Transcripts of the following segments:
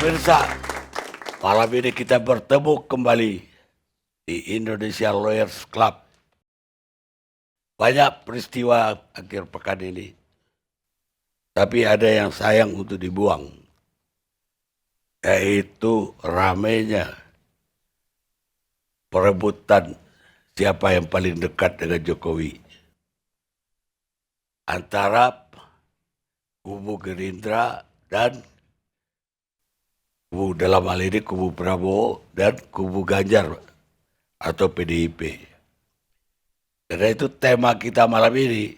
Pemirsa, malam ini kita bertemu kembali di Indonesia Lawyers Club. Banyak peristiwa akhir pekan ini, tapi ada yang sayang untuk dibuang, yaitu ramainya perebutan siapa yang paling dekat dengan Jokowi antara kubu Gerindra dan kubu, dalam hal ini kubu Prabowo dan kubu Ganjar atau PDIP. Karena itu tema kita malam ini,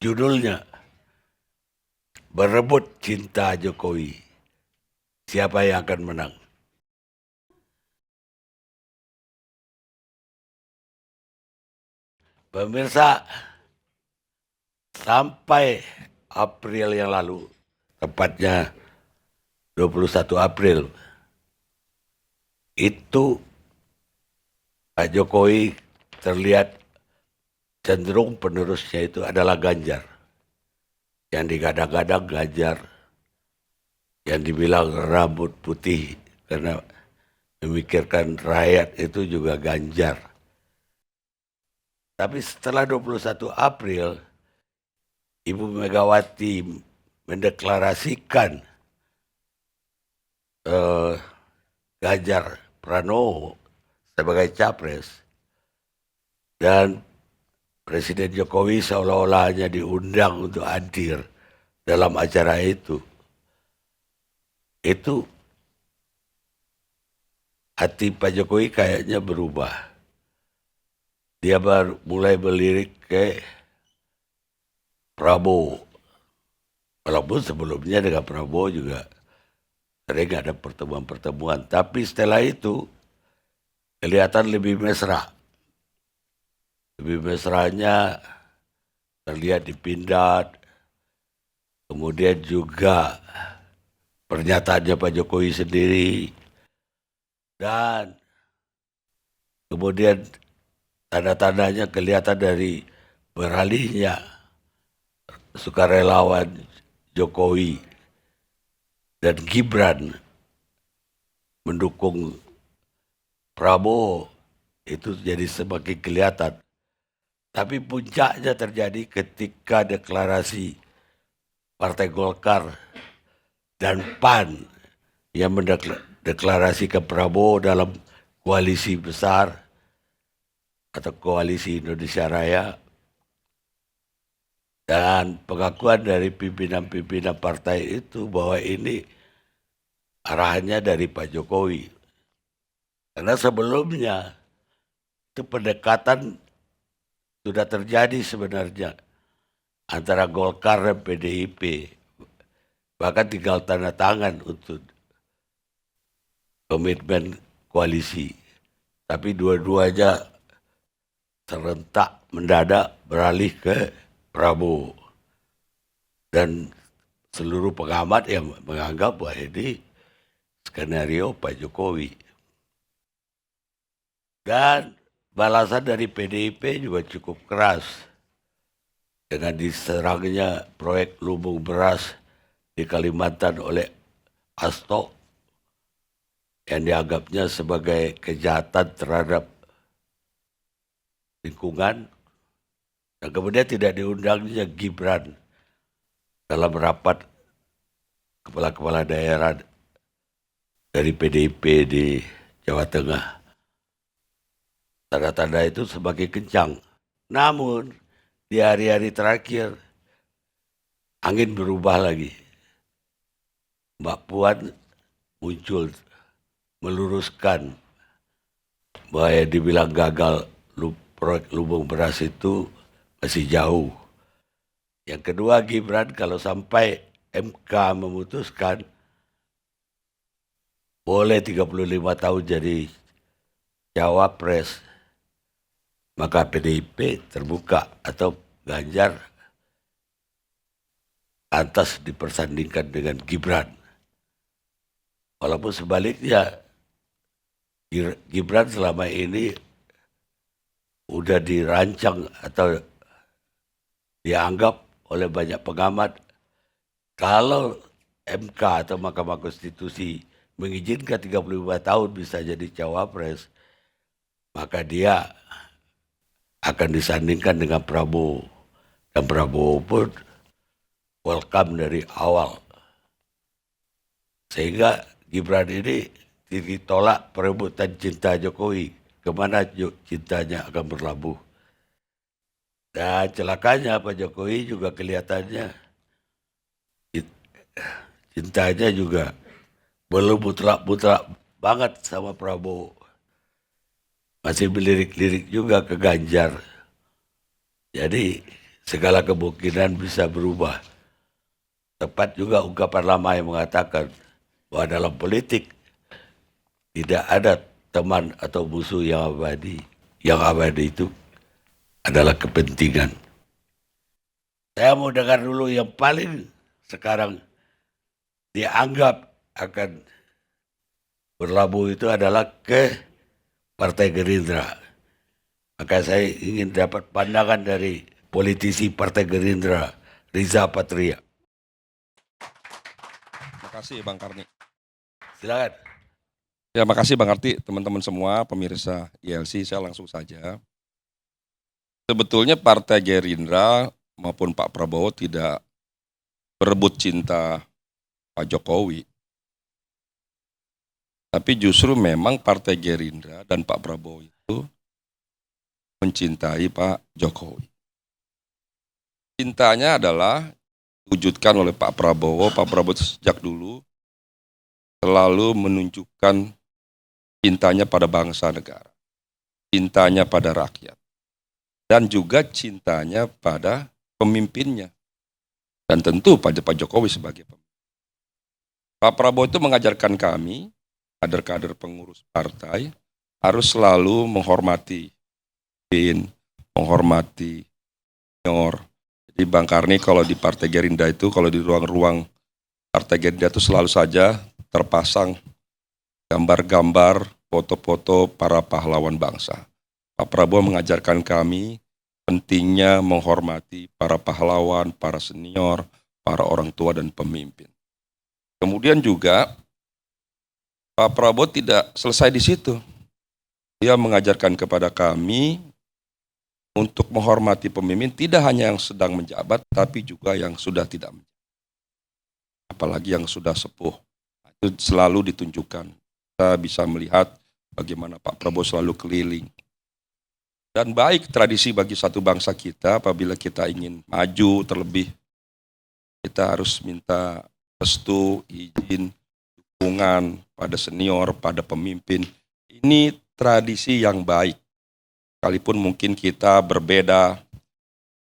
judulnya Berebut Cinta Jokowi. Siapa yang akan menang? Pemirsa, sampai April yang lalu, tepatnya 21 April, itu Pak Jokowi terlihat cenderung penerusnya itu adalah Ganjar. Yang digadang-gadang Ganjar, yang dibilang rambut putih karena memikirkan rakyat itu juga Ganjar. Tapi setelah 21 April, Ibu Megawati mendeklarasikan Ganjar Pranowo sebagai capres, dan Presiden Jokowi seolah-olah hanya diundang untuk hadir dalam acara itu. Itu hati Pak Jokowi kayaknya berubah. Dia mulai melirik ke Prabowo. Walaupun sebelumnya dengan Prabowo juga sering ada pertemuan-pertemuan. Tapi setelah itu kelihatan lebih mesra. Lebih mesranya terlihat di Pindad. Kemudian juga pernyataannya Pak Jokowi sendiri. Dan kemudian tanda-tandanya kelihatan dari beralihnya sukarelawan Jokowi dan Gibran mendukung Prabowo, itu jadi semakin kelihatan. Tapi puncaknya terjadi ketika deklarasi Partai Golkar dan PAN yang mendeklarasikan Prabowo dalam koalisi besar atau koalisi Indonesia Raya, dan pengakuan dari pimpinan-pimpinan partai itu bahwa ini arahannya dari Pak Jokowi. Karena sebelumnya itu pendekatan sudah terjadi sebenarnya antara Golkar dan PDIP. Bahkan tinggal tanda tangan untuk komitmen koalisi. Tapi dua-duanya serentak mendadak beralih ke Prabowo. Dan seluruh pengamat yang menganggap bahwa ini skenario Pak Jokowi. Dan balasan dari PDIP juga cukup keras dengan diserangnya proyek lumbung beras di Kalimantan oleh Hasto yang dianggapnya sebagai kejahatan terhadap lingkungan. Dan kemudian tidak diundangnya Gibran dalam rapat kepala-kepala daerah dari PDIP di Jawa Tengah. Tanda-tanda itu semakin kencang. Namun di hari-hari terakhir angin berubah lagi. Mbak Puan muncul meluruskan bahwa yang dibilang gagal proyek lumbung beras itu masih jauh. Yang kedua, Gibran kalau sampai MK memutuskan boleh 35 tahun jadi cawapres, maka PDIP terbuka atau Ganjar lantas dipersandingkan dengan Gibran. Walaupun sebaliknya Gibran selama ini udah dirancang atau dianggap oleh banyak pengamat, kalau MK atau Mahkamah Konstitusi mengizinkan 35 tahun bisa jadi cawapres, maka dia akan disandingkan dengan Prabowo. Dan Prabowo pun welcome dari awal. Sehingga Gibran ini ditolak perebutan cinta Jokowi. Kemana cintanya akan berlabuh. Dan celakanya Pak Jokowi juga kelihatannya cintanya juga belum mutlak-mutlak banget sama Prabowo. Masih melirik-lirik juga ke Ganjar. Jadi segala kemungkinan bisa berubah. Tepat juga ungkapan lama yang mengatakan bahwa dalam politik tidak ada teman atau musuh yang abadi. Yang abadi itu adalah kepentingan. Saya mau dengar dulu yang paling sekarang dianggap akan berlabuh itu adalah ke Partai Gerindra. Maka saya ingin dapat pandangan dari politisi Partai Gerindra, Riza Patria. Terima kasih Bang Karni. Silakan. Ya, makasih Bang Arti, teman-teman semua, pemirsa ILC, saya langsung saja. Sebetulnya Partai Gerindra maupun Pak Prabowo tidak berebut cinta Pak Jokowi. Tapi justru memang Partai Gerindra dan Pak Prabowo itu mencintai Pak Jokowi. Cintanya adalah diwujudkan oleh Pak Prabowo. Pak Prabowo sejak dulu selalu menunjukkan cintanya pada bangsa negara, cintanya pada rakyat, dan juga cintanya pada pemimpinnya. Dan tentu pada Pak Jokowi sebagai pemimpin. Pak Prabowo itu mengajarkan kami, kader-kader pengurus partai, harus selalu menghormati pemimpin, menghormati senior. Jadi Bang Karni kalau di Partai Gerindra itu, kalau di ruang-ruang Partai Gerindra itu selalu saja terpasang gambar-gambar, foto-foto para pahlawan bangsa. Pak Prabowo mengajarkan kami pentingnya menghormati para pahlawan, para senior, para orang tua dan pemimpin. Kemudian juga Pak Prabowo tidak selesai di situ. Dia mengajarkan kepada kami untuk menghormati pemimpin tidak hanya yang sedang menjabat, tapi juga yang sudah tidak menjabat. Apalagi yang sudah sepuh. Itu selalu ditunjukkan. Kita bisa melihat bagaimana Pak Prabowo selalu keliling. Dan baik tradisi bagi satu bangsa kita apabila kita ingin maju terlebih, kita harus minta restu, izin, dukungan pada senior, pada pemimpin. Ini tradisi yang baik. Sekalipun mungkin kita berbeda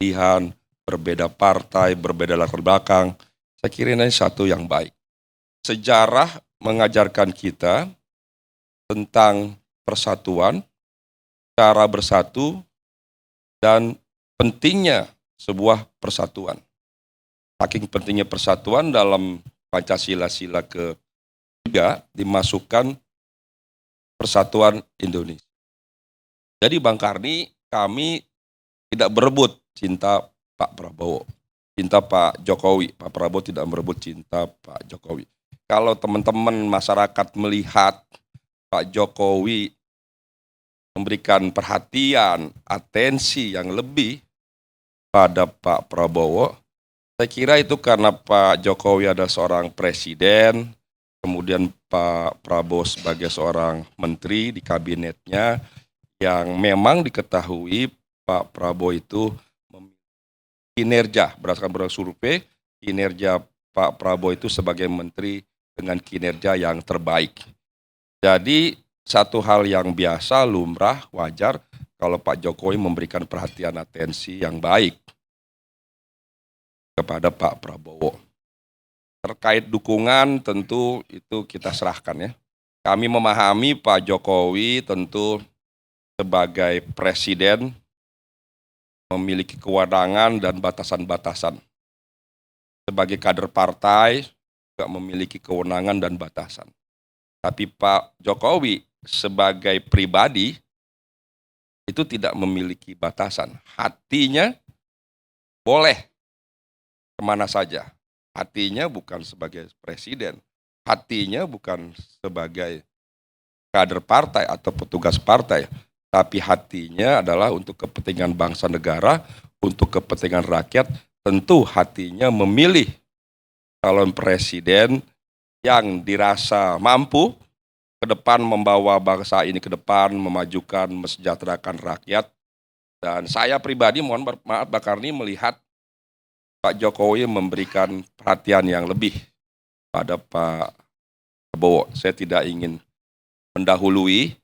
pilihan, berbeda partai, berbeda latar belakang, saya kira ini satu yang baik. Sejarah mengajarkan kita tentang persatuan, cara bersatu, dan pentingnya sebuah persatuan. Saking pentingnya persatuan dalam Pancasila-sila ketiga dimasukkan persatuan Indonesia. Jadi Bang Karni, kami tidak berebut cinta Pak Prabowo, cinta Pak Jokowi. Pak Prabowo tidak merebut cinta Pak Jokowi. Kalau teman-teman masyarakat melihat Pak Jokowi memberikan perhatian, atensi yang lebih pada Pak Prabowo, saya kira itu karena Pak Jokowi adalah seorang presiden, kemudian Pak Prabowo sebagai seorang menteri di kabinetnya, yang memang diketahui Pak Prabowo itu kinerja, berdasarkan survei, kinerja Pak Prabowo itu sebagai menteri dengan kinerja yang terbaik. Jadi satu hal yang biasa, lumrah, wajar kalau Pak Jokowi memberikan perhatian atensi yang baik kepada Pak Prabowo. Terkait dukungan tentu itu kita serahkan ya. Kami memahami Pak Jokowi tentu sebagai presiden memiliki kewenangan dan batasan-batasan. Sebagai kader partai juga memiliki kewenangan dan batasan. Tapi Pak Jokowi sebagai pribadi itu tidak memiliki batasan. Hatinya boleh kemana saja. Hatinya bukan sebagai presiden, hatinya bukan sebagai kader partai atau petugas partai, tapi hatinya adalah untuk kepentingan bangsa negara, untuk kepentingan rakyat. Tentu hatinya memilih calon presiden yang dirasa mampu ke depan membawa bangsa ini ke depan, memajukan, mesejahterakan rakyat. Dan saya pribadi, mohon maaf Pak Karni, melihat Pak Jokowi memberikan perhatian yang lebih pada Pak Prabowo. Saya tidak ingin mendahului.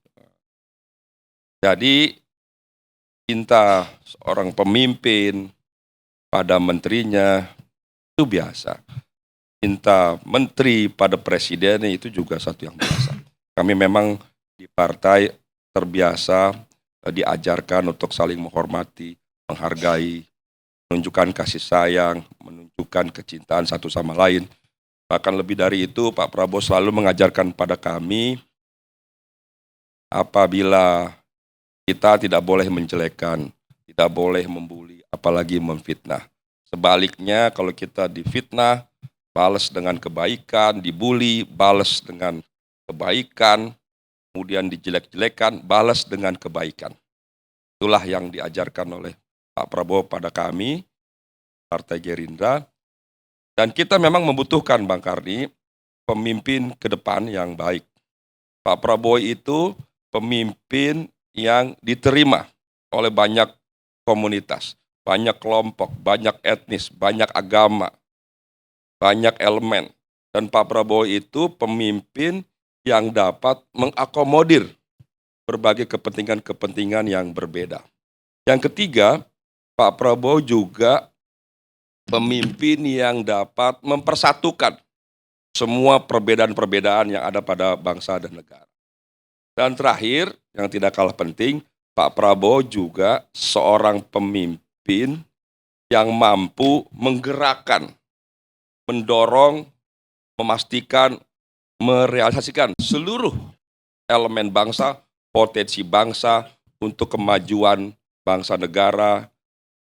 Jadi cinta seorang pemimpin pada menterinya itu biasa. Cinta menteri pada presidennya itu juga satu yang biasa. Kami memang di partai terbiasa diajarkan untuk saling menghormati, menghargai, menunjukkan kasih sayang, menunjukkan kecintaan satu sama lain. Bahkan lebih dari itu, Pak Prabowo selalu mengajarkan pada kami apabila kita tidak boleh menjelekkan, tidak boleh membuli, apalagi memfitnah. Sebaliknya kalau kita difitnah, balas dengan kebaikan, dibully, balas dengan kebaikan, kemudian dijelek-jelekan, balas dengan kebaikan. Itulah yang diajarkan oleh Pak Prabowo pada kami, Partai Gerindra. Dan kita memang membutuhkan, Bang Karni, pemimpin ke depan yang baik. Pak Prabowo itu pemimpin yang diterima oleh banyak komunitas, banyak kelompok, banyak etnis, banyak agama, banyak elemen. Dan Pak Prabowo itu pemimpin yang dapat mengakomodir berbagai kepentingan-kepentingan yang berbeda. Yang ketiga, Pak Prabowo juga pemimpin yang dapat mempersatukan semua perbedaan-perbedaan yang ada pada bangsa dan negara. Dan terakhir, yang tidak kalah penting, Pak Prabowo juga seorang pemimpin yang mampu menggerakkan, mendorong, memastikan, merealisasikan seluruh elemen bangsa, potensi bangsa untuk kemajuan bangsa negara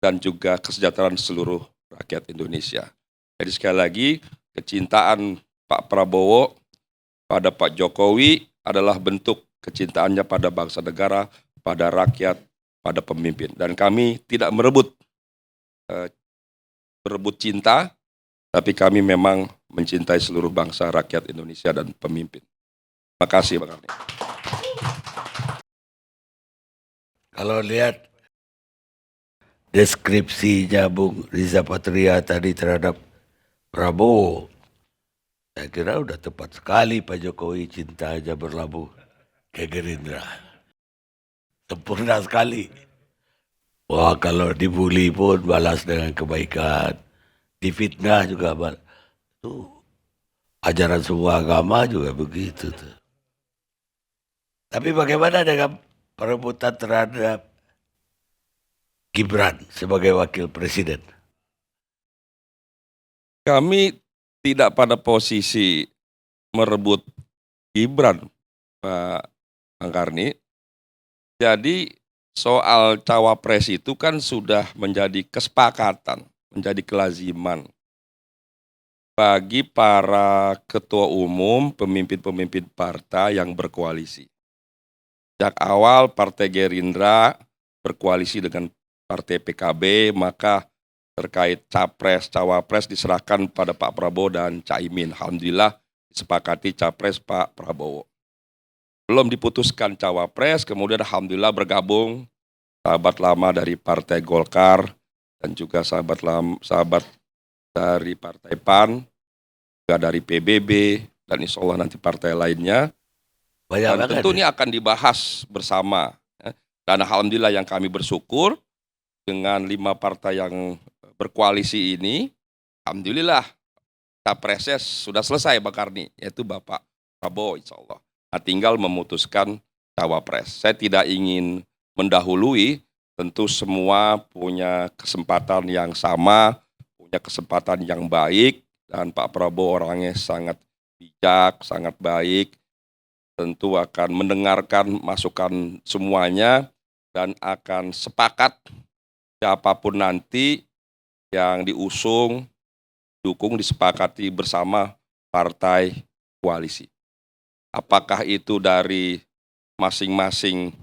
dan juga kesejahteraan seluruh rakyat Indonesia. Jadi sekali lagi, kecintaan Pak Prabowo pada Pak Jokowi adalah bentuk kecintaannya pada bangsa negara, pada rakyat, pada pemimpin. Dan kami tidak berebut cinta, tapi kami memang mencintai seluruh bangsa, rakyat Indonesia, dan pemimpin. Terima kasih, Bang Karni. Kalau lihat deskripsinya Bung Riza Patria tadi terhadap Prabowo, saya kira udah tepat sekali Pak Jokowi cintanya berlabuh ke Gerindra. Sempurna sekali. Wah, kalau dibully pun balas dengan kebaikan. Difitnah juga balas. Tuh, ajaran semua agama juga begitu tuh. Tapi bagaimana dengan perebutan terhadap Gibran sebagai wakil presiden? Kami tidak pada posisi merebut Gibran, Pak Karni. Jadi soal cawapres itu kan sudah menjadi kesepakatan, menjadi kelaziman bagi para ketua umum, pemimpin-pemimpin partai yang berkoalisi. Sejak awal Partai Gerindra berkoalisi dengan Partai PKB, maka terkait capres, cawapres diserahkan pada Pak Prabowo dan Caimin. Alhamdulillah disepakati capres Pak Prabowo. Belum diputuskan cawapres, kemudian alhamdulillah bergabung sahabat lama dari Partai Golkar dan juga sahabat dari Partai PAN, juga dari PBB, dan insya Allah nanti partai lainnya. Dan tentu ini akan dibahas bersama. Dan alhamdulillah yang kami bersyukur dengan 5 partai yang berkoalisi ini, alhamdulillah capresnya sudah selesai Bang Karni, yaitu Bapak Prabowo insya Allah. Nah, tinggal memutuskan cawapres. Saya tidak ingin mendahului, tentu semua punya kesempatan yang sama, punya kesempatan yang baik, dan Pak Prabowo orangnya sangat bijak, sangat baik, tentu akan mendengarkan masukan semuanya dan akan sepakat siapapun nanti yang diusung dukung disepakati bersama partai koalisi. Apakah itu dari masing-masing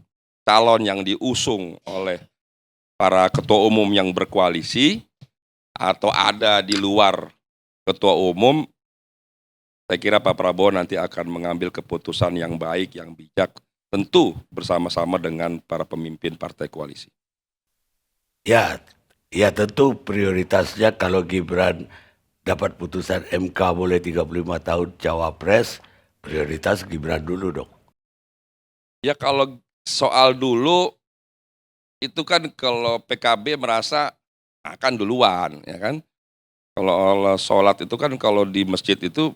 calon yang diusung oleh para ketua umum yang berkoalisi atau ada di luar ketua umum, saya kira Pak Prabowo nanti akan mengambil keputusan yang baik, yang bijak, tentu bersama-sama dengan para pemimpin partai koalisi. Ya, ya tentu prioritasnya kalau Gibran dapat putusan MK boleh 35 tahun cawapres, prioritas Gibran dulu dong. Ya kalau soal dulu, itu kan kalau PKB merasa akan duluan, ya kan. Kalau sholat itu kan kalau di masjid itu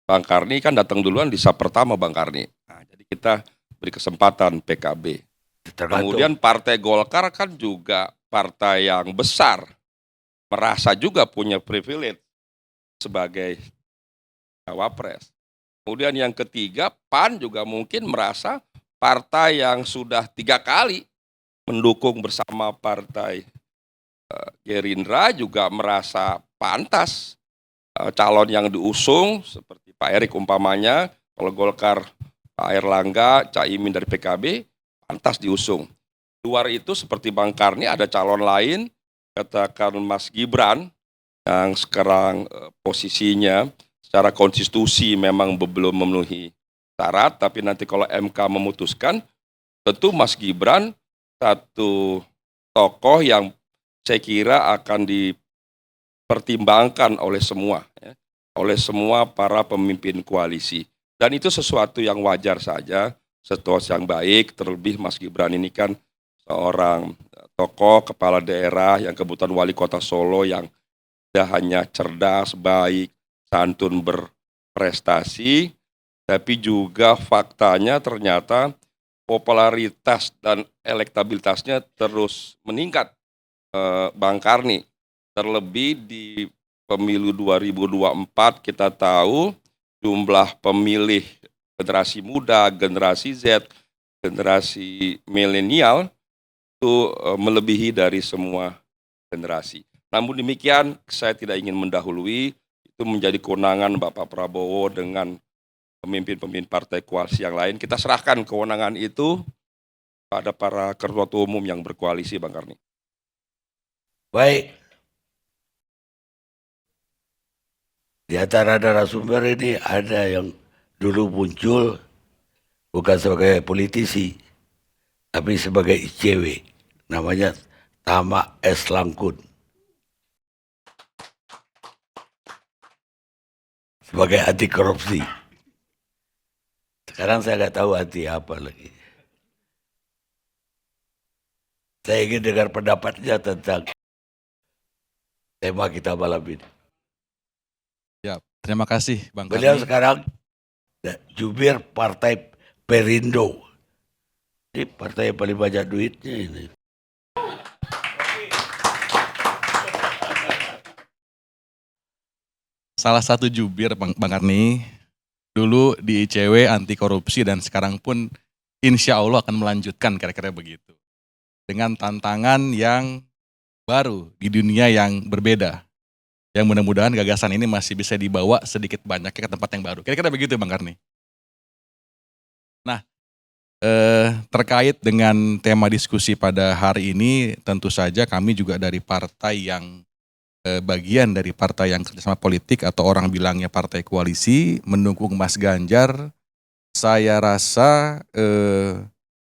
Bang Karni kan datang duluan di sap pertama Bang Karni. Nah, jadi kita beri kesempatan PKB. Tergantung. Kemudian Partai Golkar kan juga partai yang besar, merasa juga punya privilege sebagai cawapres. Kemudian yang ketiga, PAN juga mungkin merasa partai yang sudah 3 kali mendukung bersama partai Gerindra juga merasa pantas calon yang diusung seperti Pak Erik umpamanya, kalau Golkar Pak Erlangga, Caimin dari PKB, pantas diusung. Luar itu seperti Bang Karni ada calon lain, katakan Mas Gibran, yang sekarang posisinya secara konstitusi memang belum memenuhi syarat, tapi nanti kalau MK memutuskan, tentu Mas Gibran satu tokoh yang saya kira akan dipertimbangkan oleh semua, ya, oleh semua para pemimpin koalisi. Dan itu sesuatu yang wajar saja, situasi yang baik, terlebih Mas Gibran ini kan seorang tokoh kepala daerah yang kebetulan wali kota Solo yang tidak hanya cerdas, baik, santun, berprestasi, tapi juga faktanya ternyata popularitas dan elektabilitasnya terus meningkat. Bang Karni, terlebih di pemilu 2024 kita tahu jumlah pemilih generasi muda, generasi Z, generasi milenial itu melebihi dari semua generasi. Namun demikian saya tidak ingin mendahului, itu menjadi kewenangan Bapak Prabowo dengan pemimpin-pemimpin partai koalisi yang lain. Kita serahkan kewenangan itu pada para ketua umum yang berkoalisi, Bang Karni. Baik. Di antara narasumber ini ada yang dulu muncul bukan sebagai politisi, tapi sebagai ICW. Namanya Tama S. Langkun. Sebagai anti korupsi. Sekarang saya nggak tahu anti apa lagi. Saya ingin dengar pendapatnya tentang tema kita malam ini. Ya, terima kasih Bang Beliau Karni. sekarang jubir Partai Perindo. Ini partai yang paling banyak duitnya ini. Salah satu jubir Bang Karni, dulu di ICW anti korupsi dan sekarang pun insya Allah akan melanjutkan kira-kira begitu. Dengan tantangan yang baru di dunia yang berbeda. Yang mudah-mudahan gagasan ini masih bisa dibawa sedikit banyaknya ke tempat yang baru. Kira-kira begitu Bang Karni. Nah, terkait dengan tema diskusi pada hari ini, tentu saja kami juga dari partai yang bagian dari partai yang kerjasama politik atau orang bilangnya partai koalisi mendukung Mas Ganjar. Saya rasa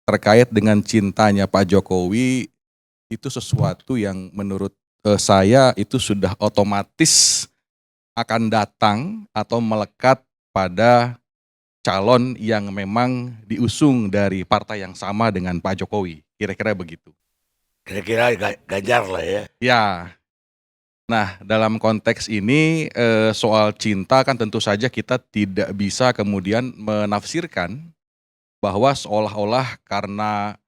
terkait dengan cintanya Pak Jokowi itu sesuatu yang menurut saya itu sudah otomatis akan datang atau melekat pada calon yang memang diusung dari partai yang sama dengan Pak Jokowi. Kira-kira begitu. Kira-kira Ganjar lah ya. Ya. Nah, dalam konteks ini soal cinta kan tentu saja kita tidak bisa kemudian menafsirkan bahwa seolah-olah karena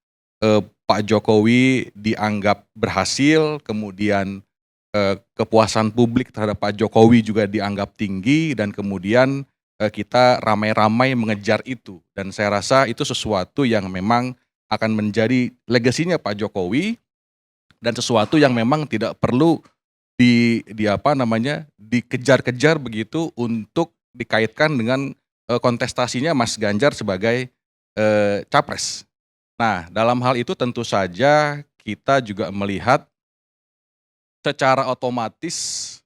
Pak Jokowi dianggap berhasil, kemudian kepuasan publik terhadap Pak Jokowi juga dianggap tinggi, dan kemudian kita ramai-ramai mengejar itu. Dan saya rasa itu sesuatu yang memang akan menjadi legasinya Pak Jokowi, dan sesuatu yang memang tidak perlu di apa namanya, dikejar-kejar begitu untuk dikaitkan dengan kontestasinya Mas Ganjar sebagai capres. Nah, dalam hal itu tentu saja kita juga melihat secara otomatis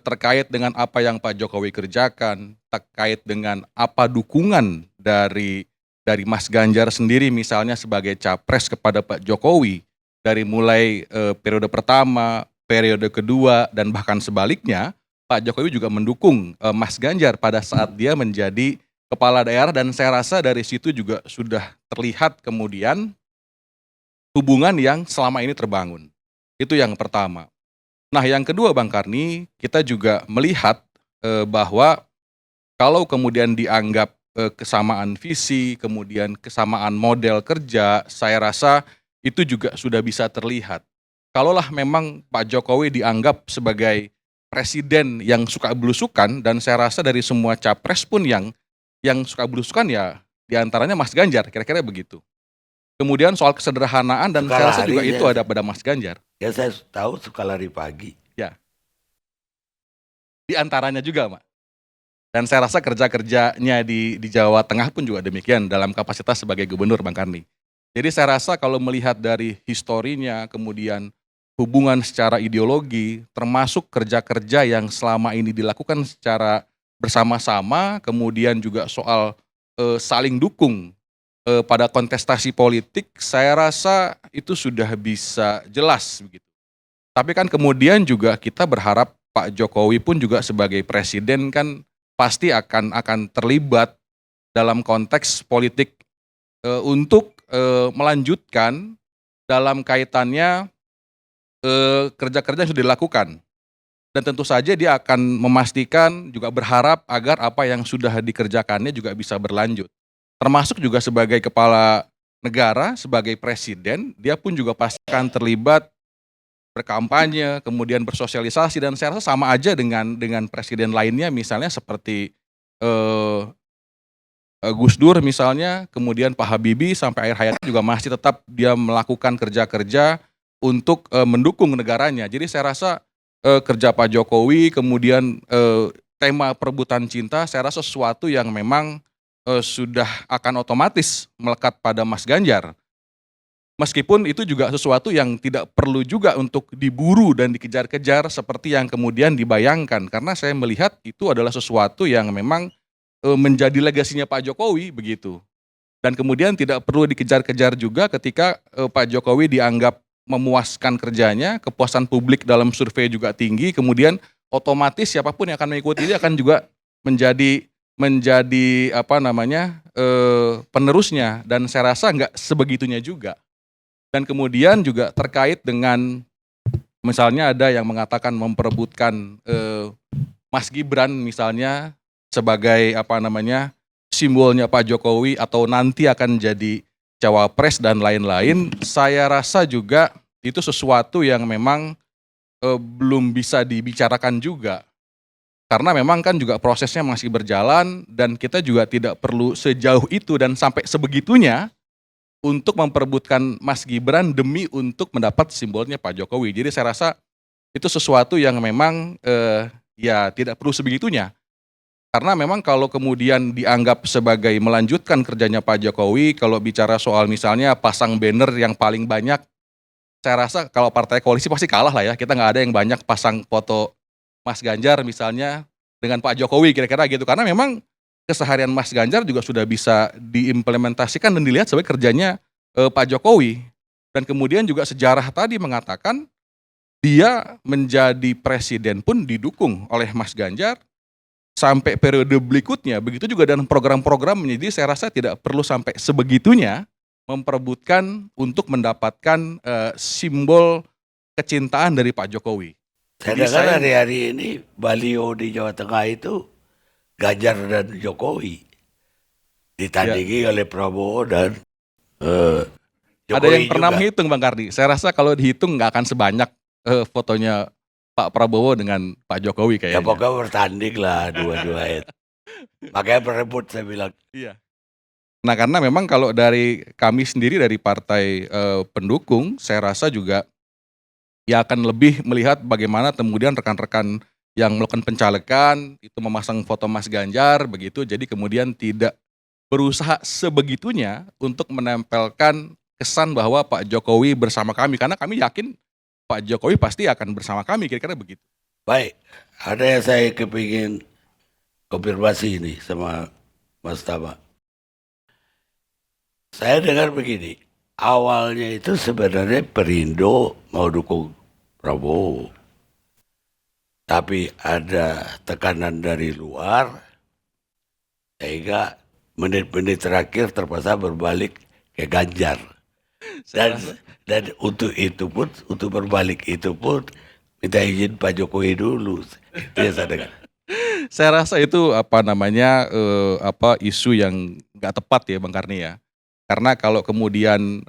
terkait dengan apa yang Pak Jokowi kerjakan, terkait dengan apa dukungan dari Mas Ganjar sendiri misalnya sebagai capres kepada Pak Jokowi, dari mulai periode pertama, periode kedua, dan bahkan sebaliknya, Pak Jokowi juga mendukung Mas Ganjar pada saat dia menjadi kepala daerah, dan saya rasa dari situ juga sudah terlihat kemudian hubungan yang selama ini terbangun. Itu yang pertama. Nah, yang kedua Bang Karni, kita juga melihat bahwa kalau kemudian dianggap kesamaan visi, kemudian kesamaan model kerja, saya rasa itu juga sudah bisa terlihat. Kalaulah memang Pak Jokowi dianggap sebagai presiden yang suka belusukan, dan saya rasa dari semua capres pun yang suka belusukan ya diantaranya Mas Ganjar, kira-kira begitu. Kemudian soal kesederhanaan, dan Suka saya rasa juga lari itu dia. ada pada Mas Ganjar. Ya saya tahu suka lari pagi. Ya, di antaranya juga, Mak. Dan saya rasa kerja-kerjanya di Jawa Tengah pun juga demikian dalam kapasitas sebagai gubernur, Bang Karni. Jadi saya rasa kalau melihat dari historinya, kemudian hubungan secara ideologi, termasuk kerja-kerja yang selama ini dilakukan secara bersama-sama, kemudian juga soal saling dukung pada kontestasi politik, saya rasa itu sudah bisa jelas begitu. Tapi kan kemudian juga kita berharap Pak Jokowi pun juga sebagai presiden kan pasti akan terlibat dalam konteks politik untuk melanjutkan dalam kaitannya kerja-kerja yang sudah dilakukan. Dan tentu saja dia akan memastikan, juga berharap agar apa yang sudah dikerjakannya juga bisa berlanjut. Termasuk juga sebagai kepala negara, sebagai presiden, dia pun juga pasti akan terlibat berkampanye, kemudian bersosialisasi, dan saya rasa sama aja dengan presiden lainnya, misalnya seperti eh, Gus Dur misalnya, kemudian Pak Habibie sampai akhir hayatnya juga masih tetap dia melakukan kerja-kerja untuk mendukung negaranya. Jadi saya rasa kerja Pak Jokowi, kemudian tema perebutan cinta, saya rasa sesuatu yang memang sudah akan otomatis melekat pada Mas Ganjar. Meskipun itu juga sesuatu yang tidak perlu juga untuk diburu dan dikejar-kejar seperti yang kemudian dibayangkan. Karena saya melihat itu adalah sesuatu yang memang menjadi legasinya Pak Jokowi begitu. Dan kemudian tidak perlu dikejar-kejar juga ketika Pak Jokowi dianggap memuaskan kerjanya, kepuasan publik dalam survei juga tinggi, kemudian otomatis siapapun yang akan mengikuti dia akan juga menjadi apa namanya penerusnya, dan saya rasa nggak sebegitunya juga. Dan kemudian juga terkait dengan misalnya ada yang mengatakan memperebutkan Mas Gibran misalnya sebagai apa namanya simbolnya Pak Jokowi atau nanti akan jadi cawapres dan lain-lain, saya rasa juga itu sesuatu yang memang belum bisa dibicarakan juga. Karena memang kan juga prosesnya masih berjalan dan kita juga tidak perlu sejauh itu dan sampai sebegitunya untuk memperebutkan Mas Gibran demi untuk mendapat simbolnya Pak Jokowi. Jadi saya rasa itu sesuatu yang memang ya tidak perlu sebegitunya. Karena memang kalau kemudian dianggap sebagai melanjutkan kerjanya Pak Jokowi, kalau bicara soal misalnya pasang banner yang paling banyak, saya rasa kalau partai koalisi pasti kalah lah ya. Kita nggak ada yang banyak pasang foto Mas Ganjar misalnya dengan Pak Jokowi kira-kira gitu. Karena memang keseharian Mas Ganjar juga sudah bisa diimplementasikan dan dilihat sebagai kerjanya Pak Jokowi. Dan kemudian juga sejarah tadi mengatakan dia menjadi presiden pun didukung oleh Mas Ganjar sampai periode berikutnya. Begitu juga dengan program-programnya. Jadi saya rasa tidak perlu sampai sebegitunya memperebutkan untuk mendapatkan simbol kecintaan dari Pak Jokowi. Saya Jadi dengar saya hari-hari ini baliho di Jawa Tengah itu Ganjar dan Jokowi ditandingi oleh Prabowo dan Jokowi ada yang pernah juga. menghitung Bang Kardi. Saya rasa kalau dihitung nggak akan sebanyak fotonya Pak Prabowo dengan Pak Jokowi Ya kayaknya. pokoknya bertanding lah dua-duanya. Makanya berebut saya bilang. Iya. Nah karena memang kalau dari kami sendiri dari partai pendukung, saya rasa juga ya akan lebih melihat bagaimana kemudian rekan-rekan yang melakukan pencalekan itu memasang foto Mas Ganjar begitu, jadi kemudian tidak berusaha sebegitunya untuk menempelkan kesan bahwa Pak Jokowi bersama kami, karena kami yakin Pak Jokowi pasti akan bersama kami, kira-kira begitu. Baik, ada yang saya kepingin konfirmasi ini sama Mas Tama. Saya dengar begini, awalnya itu sebenarnya Perindo mau dukung Prabowo. Tapi ada tekanan dari luar, sehingga menit-menit terakhir terpaksa berbalik ke Ganjar. Dan untuk berbalik itu pun minta izin Pak Jokowi dulu. Itu yang saya dengar. Saya rasa itu isu yang nggak tepat ya Bang Karni ya. Karena kalau kemudian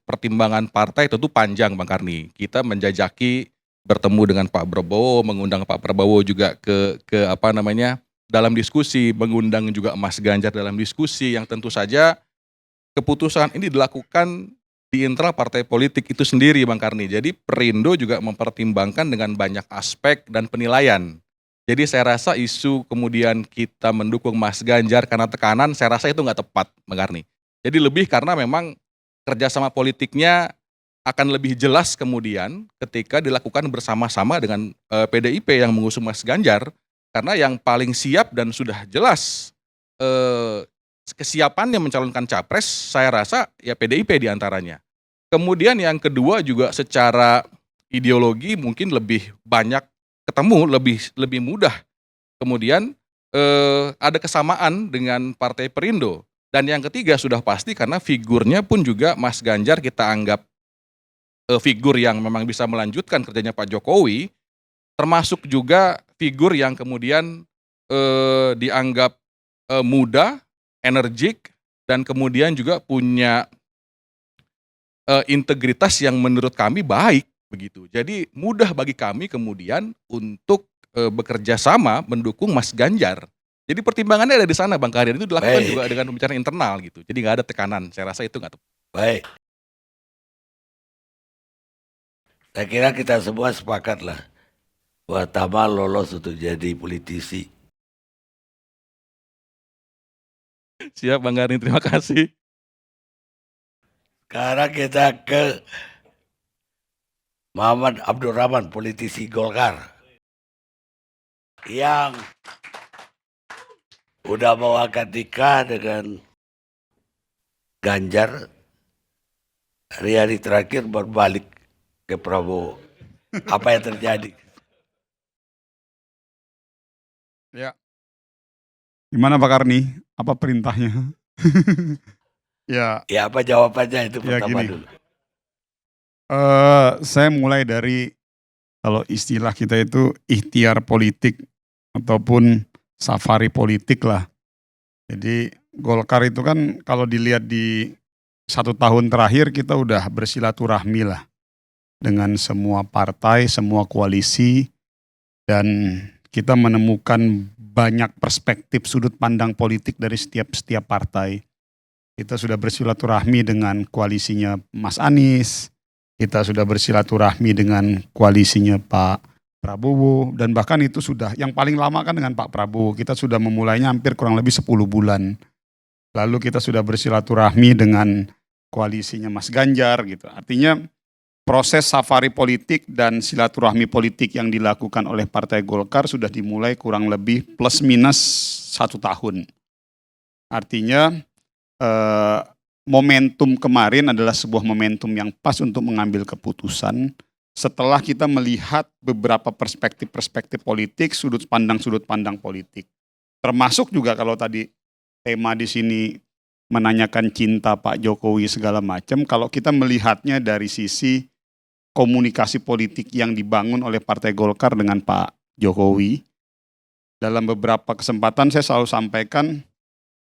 pertimbangan partai tentu panjang Bang Karni. Kita menjajaki bertemu dengan Pak Prabowo, mengundang Pak Prabowo juga ke dalam diskusi, mengundang juga Mas Ganjar dalam diskusi yang tentu saja keputusan ini dilakukan di internal partai politik itu sendiri Bang Karni. Jadi Perindo juga mempertimbangkan dengan banyak aspek dan penilaian. Jadi saya rasa isu kemudian kita mendukung Mas Ganjar karena tekanan, saya rasa itu nggak tepat Bang Karni. Jadi lebih karena memang kerjasama politiknya akan lebih jelas kemudian ketika dilakukan bersama-sama dengan PDIP yang mengusung Mas Ganjar, karena yang paling siap dan sudah jelas kesiapannya mencalonkan capres, saya rasa ya PDIP diantaranya. Kemudian yang kedua juga secara ideologi mungkin lebih banyak ketemu, lebih mudah. Kemudian ada kesamaan dengan Partai Perindo. Dan yang ketiga sudah pasti karena figurnya pun juga Mas Ganjar kita anggap figur yang memang bisa melanjutkan kerjanya Pak Jokowi, termasuk juga figur yang kemudian dianggap muda, energik, dan kemudian juga punya integritas yang menurut kami baik begitu. Jadi mudah bagi kami kemudian untuk bekerja sama mendukung Mas Ganjar. Jadi pertimbangannya ada di sana Bang Karyan, itu dilakukan juga dengan pembicaraan internal gitu. Jadi nggak ada tekanan. Saya rasa itu nggak tepat. Baik. Saya kira kita semua sepakat lah bahwa Tama lolos untuk jadi politisi. Siap Bang Karni, terima kasih. Sekarang kita ke Muhammad Abdurrahman, politisi Golkar, yang udah mau akad nikah dengan Ganjar, hari-hari terakhir berbalik ke Prabowo. Apa yang terjadi? Ya. Gimana Pak Karni? Apa perintahnya? Ya. Ya apa jawabannya itu Ya, pertama gini. dulu. Saya mulai dari kalau istilah kita itu ikhtiar politik ataupun safari politik lah. Jadi Golkar itu kan kalau dilihat di 1 tahun terakhir kita udah bersilaturahmi lah dengan semua partai, semua koalisi, dan kita menemukan banyak perspektif sudut pandang politik dari setiap partai. Kita sudah bersilaturahmi dengan koalisinya Mas Anies, kita sudah bersilaturahmi dengan koalisinya Pak Prabowo, dan bahkan itu sudah yang paling lama kan dengan Pak Prabowo. Kita sudah memulainya hampir kurang lebih 10 bulan. Lalu kita sudah bersilaturahmi dengan koalisinya Mas Ganjar gitu. Artinya proses safari politik dan silaturahmi politik yang dilakukan oleh Partai Golkar sudah dimulai kurang lebih plus minus 1 tahun. Artinya momentum kemarin adalah sebuah momentum yang pas untuk mengambil keputusan setelah kita melihat beberapa perspektif politik, sudut pandang politik. Termasuk juga kalau tadi tema di sini menanyakan cinta Pak Jokowi segala macam, kalau kita melihatnya dari sisi komunikasi politik yang dibangun oleh Partai Golkar dengan Pak Jokowi, dalam beberapa kesempatan saya selalu sampaikan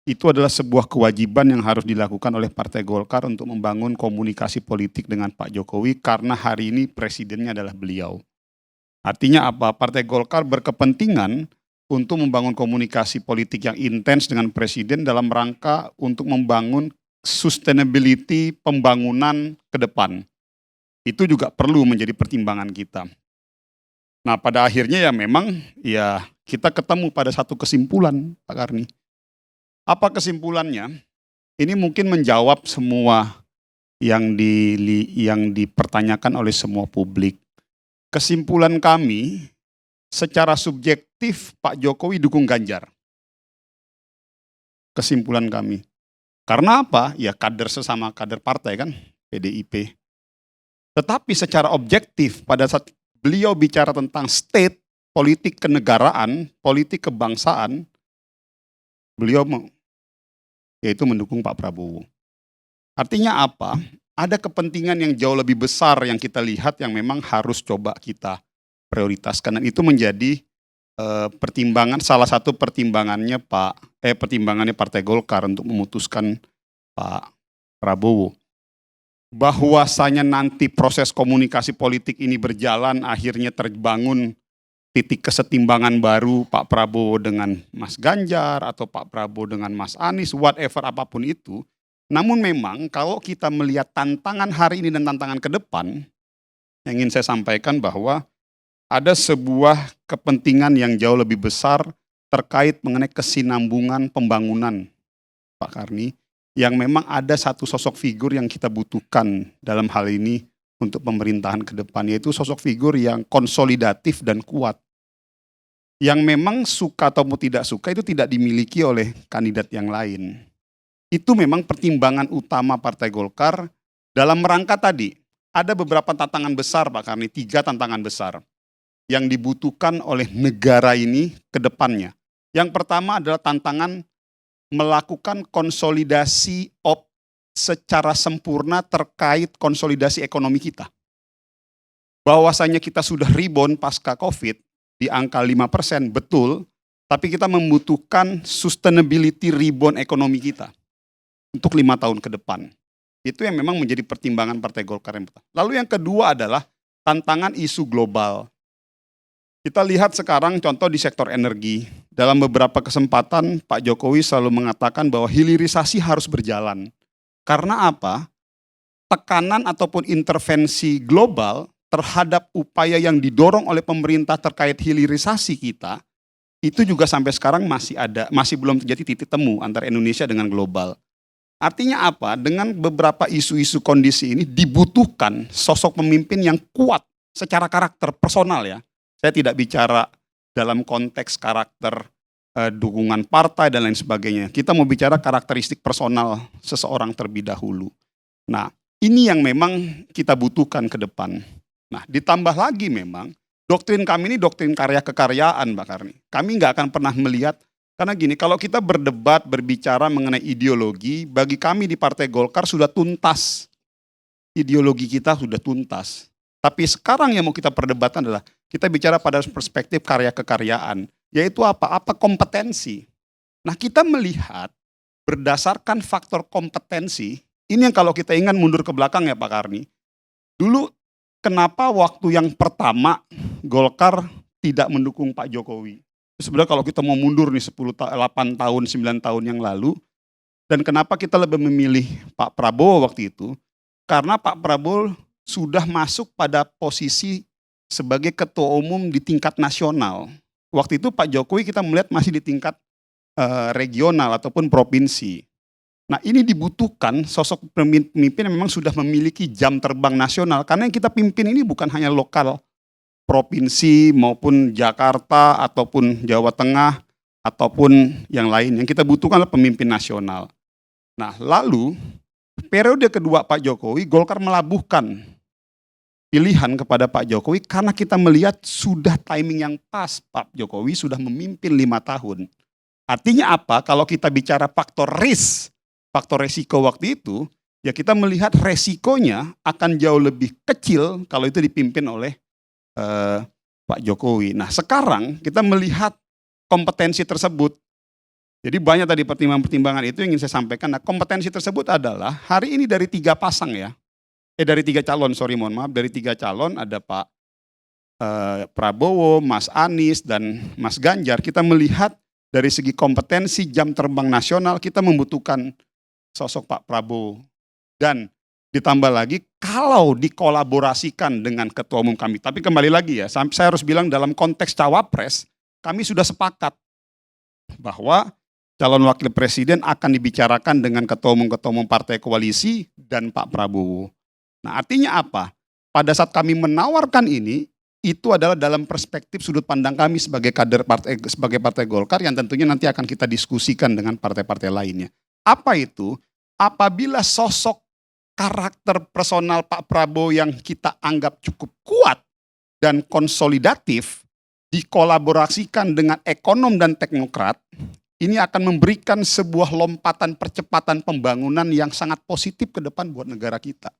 itu adalah sebuah kewajiban yang harus dilakukan oleh Partai Golkar untuk membangun komunikasi politik dengan Pak Jokowi karena hari ini presidennya adalah beliau. Artinya apa? Partai Golkar berkepentingan untuk membangun komunikasi politik yang intens dengan presiden dalam rangka untuk membangun sustainability pembangunan ke depan. Itu juga perlu menjadi pertimbangan kita. Nah, pada akhirnya ya memang ya kita ketemu pada satu kesimpulan, Pak Karni. Apa kesimpulannya? Ini mungkin menjawab semua yang dipertanyakan oleh semua publik. Kesimpulan kami, secara subjektif Pak Jokowi dukung Ganjar. Kesimpulan kami. Karena apa? Ya kader sesama kader partai kan, PDIP. Tetapi secara objektif pada saat beliau bicara tentang state, politik kenegaraan, politik kebangsaan, beliau yaitu mendukung Pak Prabowo. Artinya apa? Ada kepentingan yang jauh lebih besar yang kita lihat yang memang harus coba kita prioritaskan. Dan itu menjadi pertimbangan, salah satu pertimbangannya pertimbangannya Partai Golkar untuk memutuskan Pak Prabowo. Bahwasanya nanti proses komunikasi politik ini berjalan, akhirnya terbangun titik kesetimbangan baru Pak Prabowo dengan Mas Ganjar atau Pak Prabowo dengan Mas Anies, whatever apapun itu. Namun memang kalau kita melihat tantangan hari ini dan tantangan ke depan, yang ingin saya sampaikan bahwa ada sebuah kepentingan yang jauh lebih besar terkait mengenai kesinambungan pembangunan, Pak Karni, yang memang ada satu sosok figur yang kita butuhkan dalam hal ini untuk pemerintahan ke depan, yaitu sosok figur yang konsolidatif dan kuat. Yang memang suka atau tidak suka itu tidak dimiliki oleh kandidat yang lain. Itu memang pertimbangan utama Partai Golkar dalam rangka tadi. Ada beberapa tantangan besar Pak Karni, 3 tantangan besar yang dibutuhkan oleh negara ini ke depannya. Yang pertama adalah tantangan melakukan konsolidasi secara sempurna terkait konsolidasi ekonomi kita. Bahwasanya kita sudah rebound pasca COVID di angka 5%, betul, tapi kita membutuhkan sustainability rebound ekonomi kita untuk 5 tahun ke depan. Itu yang memang menjadi pertimbangan Partai Golkar yang pertama. Lalu yang kedua adalah tantangan isu global. Kita lihat sekarang contoh di sektor energi. Dalam beberapa kesempatan Pak Jokowi selalu mengatakan bahwa hilirisasi harus berjalan. Karena apa? Tekanan ataupun intervensi global terhadap upaya yang didorong oleh pemerintah terkait hilirisasi kita, itu juga sampai sekarang masih belum terjadi titik temu antara Indonesia dengan global. Artinya apa? Dengan beberapa isu-isu kondisi ini dibutuhkan sosok pemimpin yang kuat secara karakter personal ya. Saya tidak bicara dalam konteks karakter dukungan partai dan lain sebagainya. Kita mau bicara karakteristik personal seseorang terlebih dahulu. Nah, ini yang memang kita butuhkan ke depan. Nah, ditambah lagi memang doktrin kami ini doktrin karya kekaryaan, Mbak Karni. Kami nggak akan pernah melihat. Karena gini, kalau kita berdebat, berbicara mengenai ideologi, bagi kami di Partai Golkar sudah tuntas. Ideologi kita sudah tuntas. Tapi sekarang yang mau kita perdebatkan adalah, kita bicara pada perspektif karya kekaryaan. Yaitu apa? Apa kompetensi? Nah, kita melihat berdasarkan faktor kompetensi, ini yang kalau kita ingat mundur ke belakang ya Pak Karni. Dulu kenapa waktu yang pertama Golkar tidak mendukung Pak Jokowi? Sebenarnya kalau kita mau mundur nih 8 tahun, 9 tahun yang lalu, dan kenapa kita lebih memilih Pak Prabowo waktu itu? Karena Pak Prabowo sudah masuk pada posisi sebagai ketua umum di tingkat nasional. Waktu itu Pak Jokowi kita melihat masih di tingkat regional ataupun provinsi. Nah, ini dibutuhkan sosok pemimpin yang memang sudah memiliki jam terbang nasional, karena yang kita pimpin ini bukan hanya lokal, provinsi maupun Jakarta ataupun Jawa Tengah ataupun yang lain. Yang kita butuhkan adalah pemimpin nasional. Nah, lalu periode kedua Pak Jokowi, Golkar melabuhkan pilihan kepada Pak Jokowi karena kita melihat sudah timing yang pas. Pak Jokowi sudah memimpin 5 tahun. Artinya apa? Kalau kita bicara faktor risk, faktor resiko waktu itu, ya kita melihat resikonya akan jauh lebih kecil kalau itu dipimpin oleh Pak Jokowi. Nah, sekarang kita melihat kompetensi tersebut. Jadi banyak tadi pertimbangan-pertimbangan itu yang ingin saya sampaikan. Nah, kompetensi tersebut adalah hari ini dari 3 pasang ya. Dari 3 calon, mohon maaf. Dari 3 calon ada Pak Prabowo, Mas Anies, dan Mas Ganjar. Kita melihat dari segi kompetensi jam terbang nasional, kita membutuhkan sosok Pak Prabowo. Dan Ditambah lagi kalau dikolaborasikan dengan ketua umum kami. Tapi kembali lagi ya, saya harus bilang dalam konteks cawapres, kami sudah sepakat bahwa calon wakil presiden akan dibicarakan dengan ketua umum partai koalisi dan Pak Prabowo. Nah, artinya apa? Pada saat kami menawarkan ini, itu adalah dalam perspektif sudut pandang kami sebagai kader partai, sebagai partai Golkar yang tentunya nanti akan kita diskusikan dengan partai-partai lainnya. Apa itu? Apabila sosok karakter personal Pak Prabowo yang kita anggap cukup kuat dan konsolidatif dikolaborasikan dengan ekonom dan teknokrat, ini akan memberikan sebuah lompatan percepatan pembangunan yang sangat positif ke depan buat negara kita.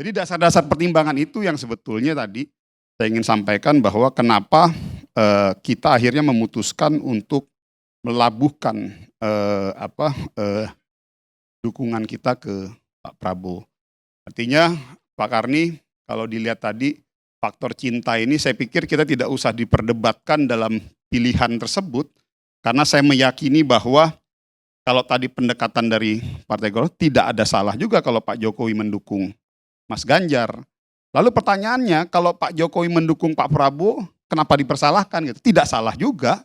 Jadi dasar-dasar pertimbangan itu yang sebetulnya tadi saya ingin sampaikan bahwa kenapa kita akhirnya memutuskan untuk melabuhkan dukungan kita ke Pak Prabowo. Artinya Pak Karni, kalau dilihat tadi faktor cinta ini saya pikir kita tidak usah diperdebatkan dalam pilihan tersebut, karena saya meyakini bahwa kalau tadi pendekatan dari Partai Golkar tidak ada salah juga kalau Pak Jokowi mendukung Mas Ganjar. Lalu pertanyaannya, kalau Pak Jokowi mendukung Pak Prabowo, kenapa dipersalahkan gitu? Tidak salah juga,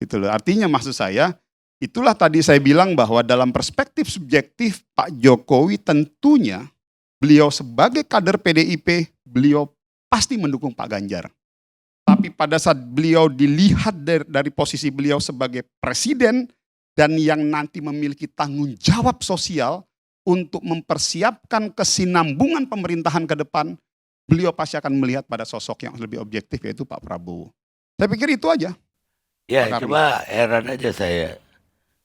gitu loh. Artinya maksud saya, itulah tadi saya bilang bahwa dalam perspektif subjektif Pak Jokowi tentunya beliau sebagai kader PDIP, beliau pasti mendukung Pak Ganjar. Tapi pada saat beliau dilihat dari posisi beliau sebagai presiden dan yang nanti memiliki tanggung jawab sosial untuk mempersiapkan kesinambungan pemerintahan ke depan, beliau pasti akan melihat pada sosok yang lebih objektif, yaitu Pak Prabowo. Saya pikir itu aja. Ya, Pak Karni. cuma heran aja saya.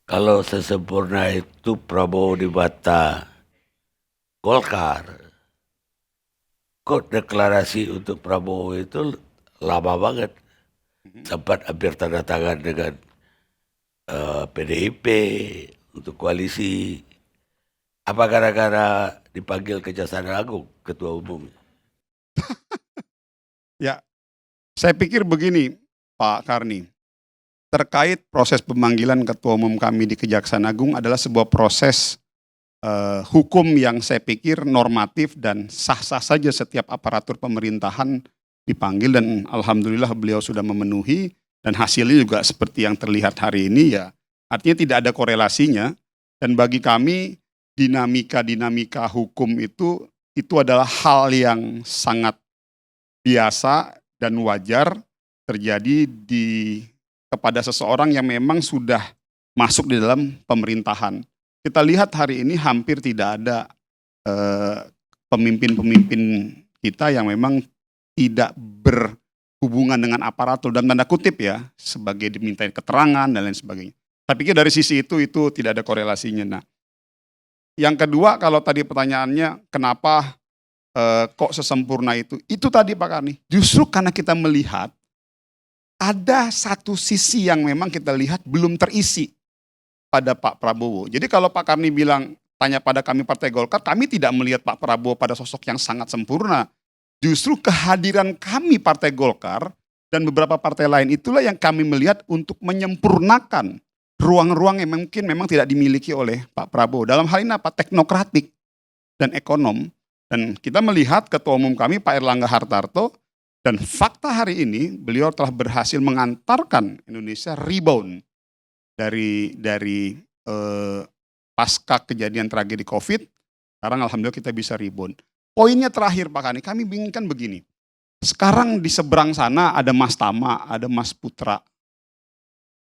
Kalau sesempurna itu Prabowo di mata Golkar, kok deklarasi untuk Prabowo itu lama banget. Sempat hampir tanda tangan dengan PDIP untuk koalisi. Apa gara-gara dipanggil Kejaksaan Agung ketua umum? Ya, saya pikir begini Pak Karni, terkait proses pemanggilan ketua umum kami di Kejaksaan Agung adalah sebuah proses hukum yang saya pikir normatif dan sah-sah saja setiap aparatur pemerintahan dipanggil, dan alhamdulillah beliau sudah memenuhi dan hasilnya juga seperti yang terlihat hari ini ya. Artinya tidak ada korelasinya, dan bagi kami dinamika hukum itu adalah hal yang sangat biasa dan wajar terjadi kepada seseorang yang memang sudah masuk di dalam pemerintahan. Kita lihat hari ini hampir tidak ada pemimpin-pemimpin kita yang memang tidak berhubungan dengan aparatur dalam tanda kutip ya, sebagai dimintain keterangan dan lain sebagainya. Saya pikir dari sisi itu tidak ada korelasinya. Nah, yang kedua, kalau tadi pertanyaannya kenapa kok sesempurna itu tadi Pak Karni, justru karena kita melihat ada satu sisi yang memang kita lihat belum terisi pada Pak Prabowo. Jadi kalau Pak Karni bilang, tanya pada kami Partai Golkar, kami tidak melihat Pak Prabowo pada sosok yang sangat sempurna. Justru kehadiran kami Partai Golkar dan beberapa partai lain itulah yang kami melihat untuk menyempurnakan ruang-ruang yang mungkin memang tidak dimiliki oleh Pak Prabowo. Dalam hal ini apa? Teknokratik dan ekonom. Dan kita melihat ketua umum kami Pak Erlangga Hartarto, dan fakta hari ini beliau telah berhasil mengantarkan Indonesia rebound dari pasca kejadian tragedi COVID. Sekarang alhamdulillah kita bisa rebound. Poinnya terakhir Pak Kani, kami bingung begini. Sekarang di seberang sana ada Mas Tama, ada Mas Putra.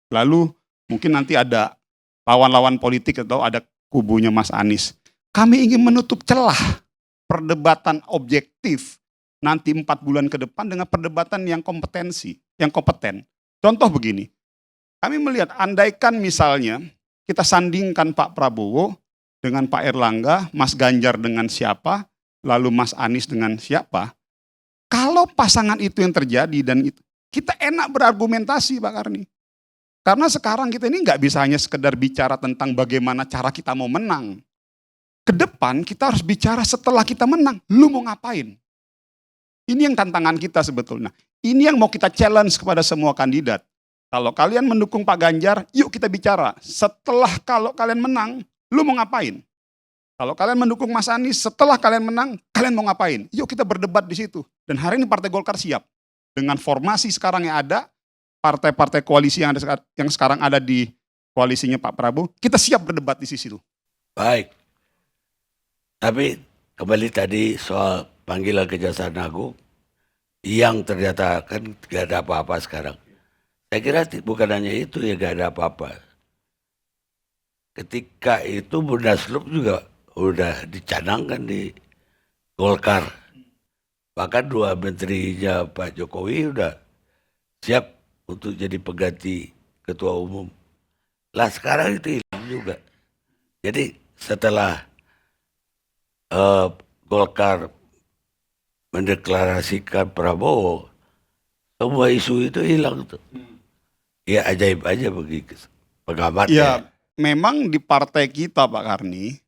Lalu mungkin nanti ada lawan-lawan politik atau ada kubunya Mas Anies. Kami ingin menutup celah perdebatan objektif nanti 4 bulan ke depan dengan perdebatan yang kompeten. Contoh begini, kami melihat andaikan misalnya kita sandingkan Pak Prabowo dengan Pak Erlangga, Mas Ganjar dengan siapa, lalu Mas Anies dengan siapa. Kalau pasangan itu yang terjadi dan itu, kita enak berargumentasi Pak Karni. Karena sekarang kita ini nggak bisa hanya sekedar bicara tentang bagaimana cara kita mau menang. Ke depan kita harus bicara setelah kita menang, lu mau ngapain? Ini yang tantangan kita sebetulnya. Ini yang mau kita challenge kepada semua kandidat. Kalau kalian mendukung Pak Ganjar, yuk kita bicara. Setelah kalau kalian menang, lu mau ngapain? Kalau kalian mendukung Mas Anies, setelah kalian menang, kalian mau ngapain? Yuk kita berdebat di situ. Dan hari ini Partai Golkar siap. Dengan formasi sekarang yang ada, partai-partai koalisi yang sekarang ada di koalisinya Pak Prabowo, kita siap berdebat di sisi itu. Baik. Tapi kembali tadi soal panggilan Kejaksaan Agung yang ternyata kan gak ada apa-apa sekarang. Saya kira bukan hanya itu ya, gak ada apa-apa. Ketika itu Munaslup juga udah dicanangkan di Golkar. Bahkan 2 menterinya Pak Jokowi udah siap untuk jadi pengganti ketua umum. Lah sekarang itu hilang juga. Jadi setelah Golkar mendeklarasikan Prabowo, semua isu itu hilang tuh. Ya ajaib aja bagi pengamat. Ya, memang di partai kita Pak Karni,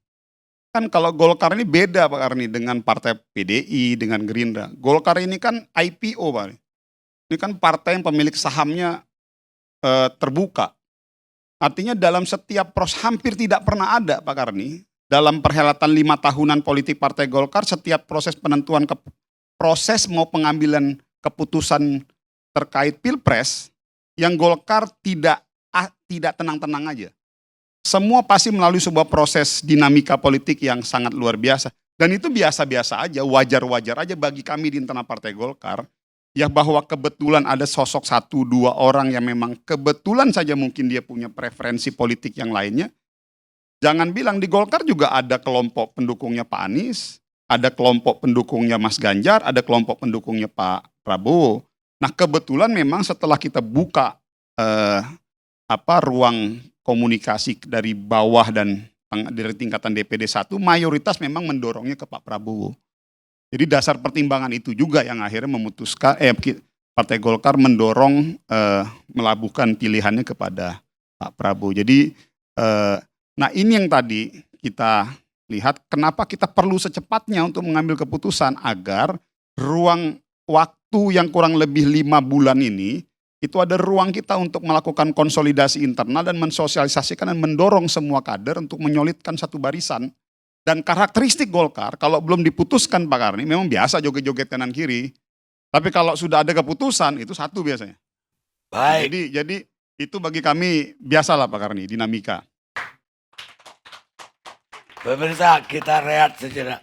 kan kalau Golkar ini beda Pak Karni dengan partai PDI, dengan Gerindra. Golkar ini kan IPO Pak. Ini kan partai yang pemilik sahamnya terbuka. Artinya dalam setiap proses hampir tidak pernah ada Pak Karni. Dalam perhelatan 5 tahunan politik Partai Golkar, setiap proses penentuan proses mau pengambilan keputusan terkait Pilpres, yang Golkar tidak tenang-tenang aja. Semua pasti melalui sebuah proses dinamika politik yang sangat luar biasa. Dan itu biasa-biasa aja, wajar-wajar aja bagi kami di internal Partai Golkar. Ya bahwa kebetulan ada sosok 1-2 orang yang memang kebetulan saja mungkin dia punya preferensi politik yang lainnya. Jangan bilang di Golkar juga ada kelompok pendukungnya Pak Anies, ada kelompok pendukungnya Mas Ganjar, ada kelompok pendukungnya Pak Prabowo. Nah kebetulan memang setelah kita buka ruang komunikasi dari bawah dan dari tingkatan DPD 1, mayoritas memang mendorongnya ke Pak Prabowo. Jadi dasar pertimbangan itu juga yang akhirnya memutuskan Partai Golkar mendorong melabuhkan pilihannya kepada Pak Prabowo. Jadi nah ini yang tadi kita lihat kenapa kita perlu secepatnya untuk mengambil keputusan agar ruang waktu yang kurang lebih 5 bulan ini itu ada ruang kita untuk melakukan konsolidasi internal dan mensosialisasikan dan mendorong semua kader untuk menyolidkan satu barisan. Dan karakteristik Golkar, kalau belum diputuskan Pak Karni, memang biasa joget-joget kanan kiri. Tapi kalau sudah ada keputusan, itu satu biasanya. Baik. Jadi itu bagi kami biasalah Pak Karni, dinamika. Pemirsa, kita rehat sejenak.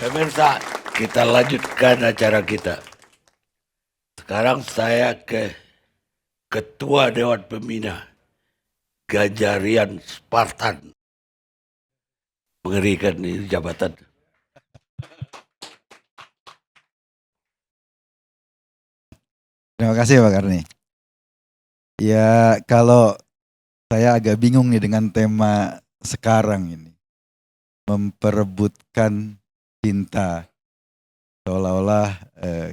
Pemirsa, kita lanjutkan acara kita. Sekarang saya ke Ketua Dewan Pembina Ganjarian Spartan. Mengerikan ini jabatan. Terima kasih Pak Karni. Ya kalau saya agak bingung nih dengan tema sekarang ini. Memperebutkan cinta. Seolah-olah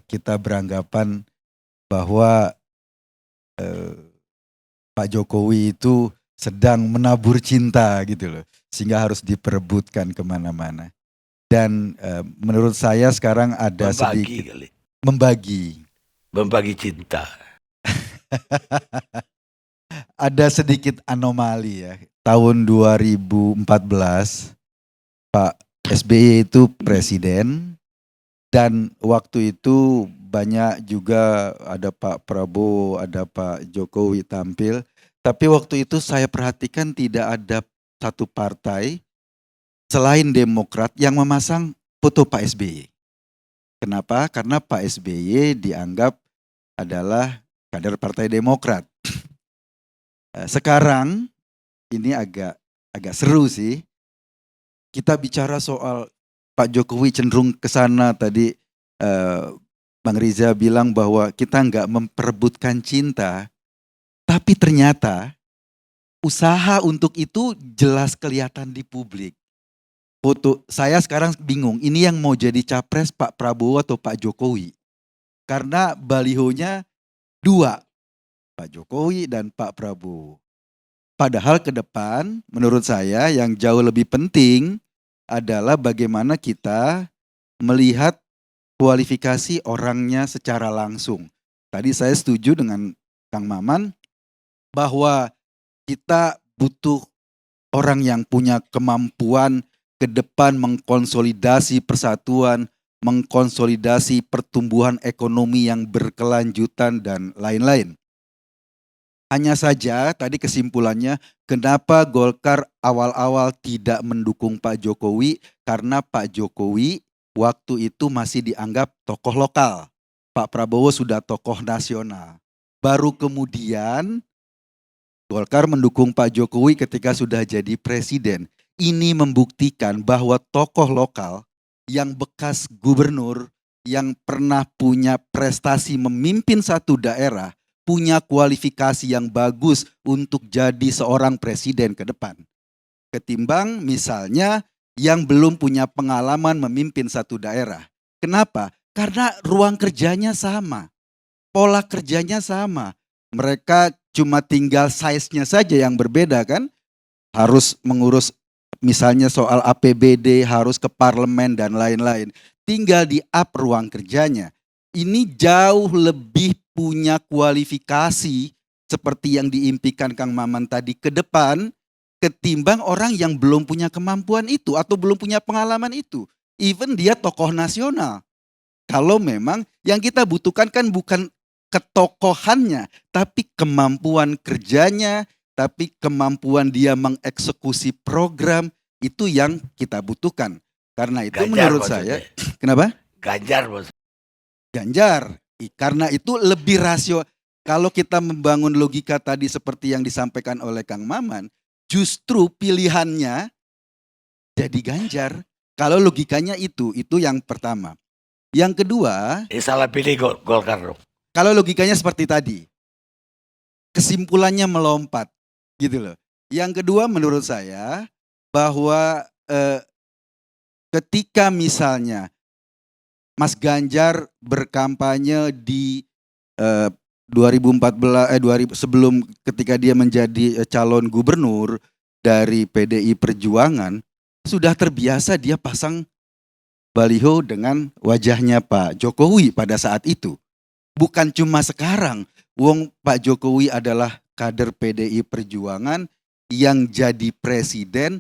kita beranggapan bahwa Pak Jokowi itu sedang menabur cinta gitu loh. Sehingga harus diperebutkan kemana-mana. Dan menurut saya sekarang ada sedikit kali. Membagi cinta. Ada sedikit anomali ya. Tahun 2014 Pak SBY itu presiden dan waktu itu banyak juga ada Pak Prabowo, ada Pak Jokowi tampil. Tapi waktu itu saya perhatikan tidak ada satu partai selain Demokrat yang memasang foto Pak SBY. Kenapa? Karena Pak SBY dianggap adalah kader Partai Demokrat. Sekarang ini agak seru sih. kita bicara soal Pak Jokowi cenderung ke sana tadi, Bang Riza bilang bahwa kita nggak memperebutkan cinta, tapi ternyata usaha untuk itu jelas kelihatan di publik. Foto saya sekarang bingung, ini yang mau jadi capres Pak Prabowo atau Pak Jokowi? Karena balihonya dua, Pak Jokowi dan Pak Prabowo. Padahal ke depan menurut saya yang jauh lebih penting adalah bagaimana kita melihat kualifikasi orangnya secara langsung. Tadi saya setuju dengan Kang Maman bahwa kita butuh orang yang punya kemampuan ke depan mengkonsolidasi persatuan, mengkonsolidasi pertumbuhan ekonomi yang berkelanjutan dan lain-lain. Hanya saja tadi kesimpulannya, kenapa Golkar awal-awal tidak mendukung Pak Jokowi? Karena Pak Jokowi waktu itu masih dianggap tokoh lokal. Pak Prabowo sudah tokoh nasional. Baru kemudian Golkar mendukung Pak Jokowi ketika sudah jadi presiden. Ini membuktikan bahwa tokoh lokal yang bekas gubernur, yang pernah punya prestasi memimpin satu daerah, punya kualifikasi yang bagus untuk jadi seorang presiden ke depan. Ketimbang misalnya yang belum punya pengalaman memimpin satu daerah. Kenapa? Karena ruang kerjanya sama, pola kerjanya sama. Mereka cuma tinggal size-nya saja yang berbeda kan. Harus mengurus misalnya soal APBD, harus ke parlemen dan lain-lain. Tinggal di up ruang kerjanya. Ini jauh lebih punya kualifikasi seperti yang diimpikan Kang Maman tadi ke depan ketimbang orang yang belum punya kemampuan itu atau belum punya pengalaman itu. Even dia tokoh nasional. Kalau memang yang kita butuhkan kan bukan ketokohannya, tapi kemampuan kerjanya, tapi kemampuan dia mengeksekusi program, itu yang kita butuhkan. Karena itu Ganjar menurut maksudnya. saya, kenapa? Ganjar maksudnya. Ganjar. Karena itu lebih rasio. Kalau kita membangun logika tadi seperti yang disampaikan oleh Kang Maman, justru pilihannya jadi Ganjar. Kalau logikanya itu yang pertama. Yang kedua, Salah pilih Golkar dong. kalau logikanya seperti tadi, kesimpulannya melompat, gitu loh. Yang kedua menurut saya bahwa ketika misalnya Mas Ganjar berkampanye di 2014 sebelum ketika dia menjadi calon gubernur dari PDI Perjuangan, sudah terbiasa dia pasang baliho dengan wajahnya Pak Jokowi pada saat itu. Bukan cuma sekarang, wong Pak Jokowi adalah kader PDI Perjuangan yang jadi presiden,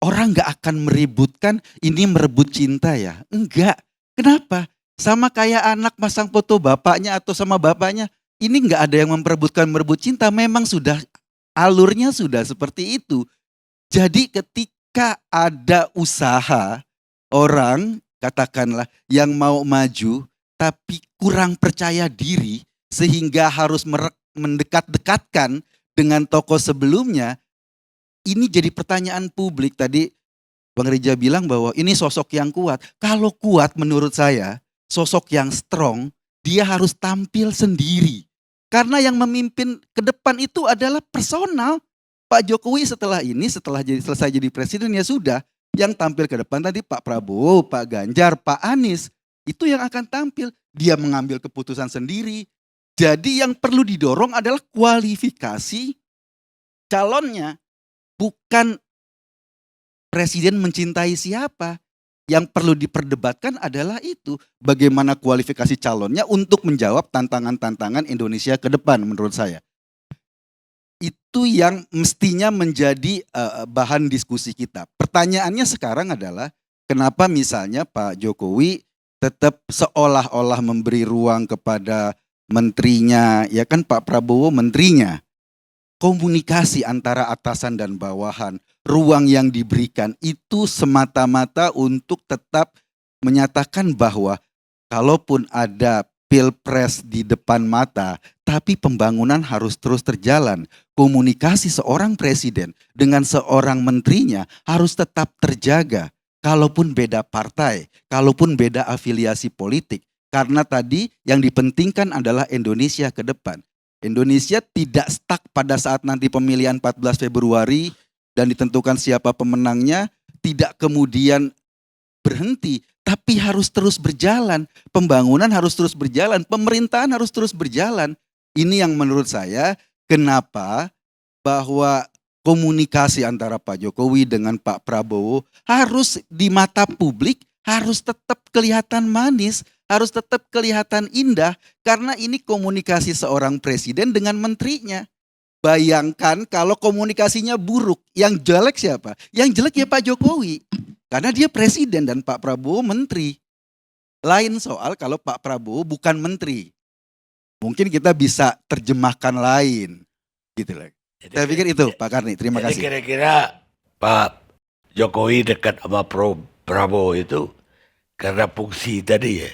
orang nggak akan meributkan ini merebut cinta ya. Enggak. Kenapa? Sama kayak anak masang foto bapaknya atau sama bapaknya, ini nggak ada yang memperebutkan merebut cinta, memang sudah alurnya sudah seperti itu. Jadi ketika ada usaha orang katakanlah yang mau maju tapi kurang percaya diri sehingga harus mendekat-dekatkan dengan tokoh sebelumnya, ini jadi pertanyaan publik. Tadi Bang Rija bilang bahwa ini sosok yang kuat. Kalau kuat menurut saya, sosok yang strong, dia harus tampil sendiri. Karena yang memimpin ke depan itu adalah personal. Pak Jokowi setelah selesai jadi presiden ya sudah. Yang tampil ke depan tadi Pak Prabowo, Pak Ganjar, Pak Anies. Itu yang akan tampil. Dia mengambil keputusan sendiri. Jadi yang perlu didorong adalah kualifikasi calonnya. Bukan presiden mencintai siapa. Yang perlu diperdebatkan adalah itu. Bagaimana kualifikasi calonnya untuk menjawab tantangan-tantangan Indonesia ke depan menurut saya. Itu yang mestinya menjadi bahan diskusi kita. Pertanyaannya sekarang adalah kenapa misalnya Pak Jokowi tetap seolah-olah memberi ruang kepada menterinya, ya kan Pak Prabowo menterinya. Komunikasi antara atasan dan bawahan, ruang yang diberikan itu semata-mata untuk tetap menyatakan bahwa kalaupun ada pilpres di depan mata, tetapi pembangunan harus terus terjalan. Komunikasi seorang presiden dengan seorang menterinya harus tetap terjaga. Kalaupun beda partai, kalaupun beda afiliasi politik. Karena tadi yang dipentingkan adalah Indonesia ke depan. Indonesia tidak stuck pada saat nanti pemilihan 14 Februari dan ditentukan siapa pemenangnya, tidak kemudian berhenti, tapi harus terus berjalan. Pembangunan harus terus berjalan, pemerintahan harus terus berjalan. Ini yang menurut saya kenapa bahwa komunikasi antara Pak Jokowi dengan Pak Prabowo harus di mata publik harus tetap kelihatan manis, harus tetap kelihatan indah karena ini komunikasi seorang presiden dengan menterinya. Bayangkan kalau komunikasinya buruk, yang jelek siapa? Yang jelek ya Pak Jokowi. Karena dia presiden dan Pak Prabowo menteri. Lain soal kalau Pak Prabowo bukan menteri. Mungkin kita bisa terjemahkan lain. Gitu lah. Saya pikir itu Pak Karni, terima Jadi kasih. kira-kira Pak Jokowi dekat sama Prabowo itu karena fungsi tadi ya?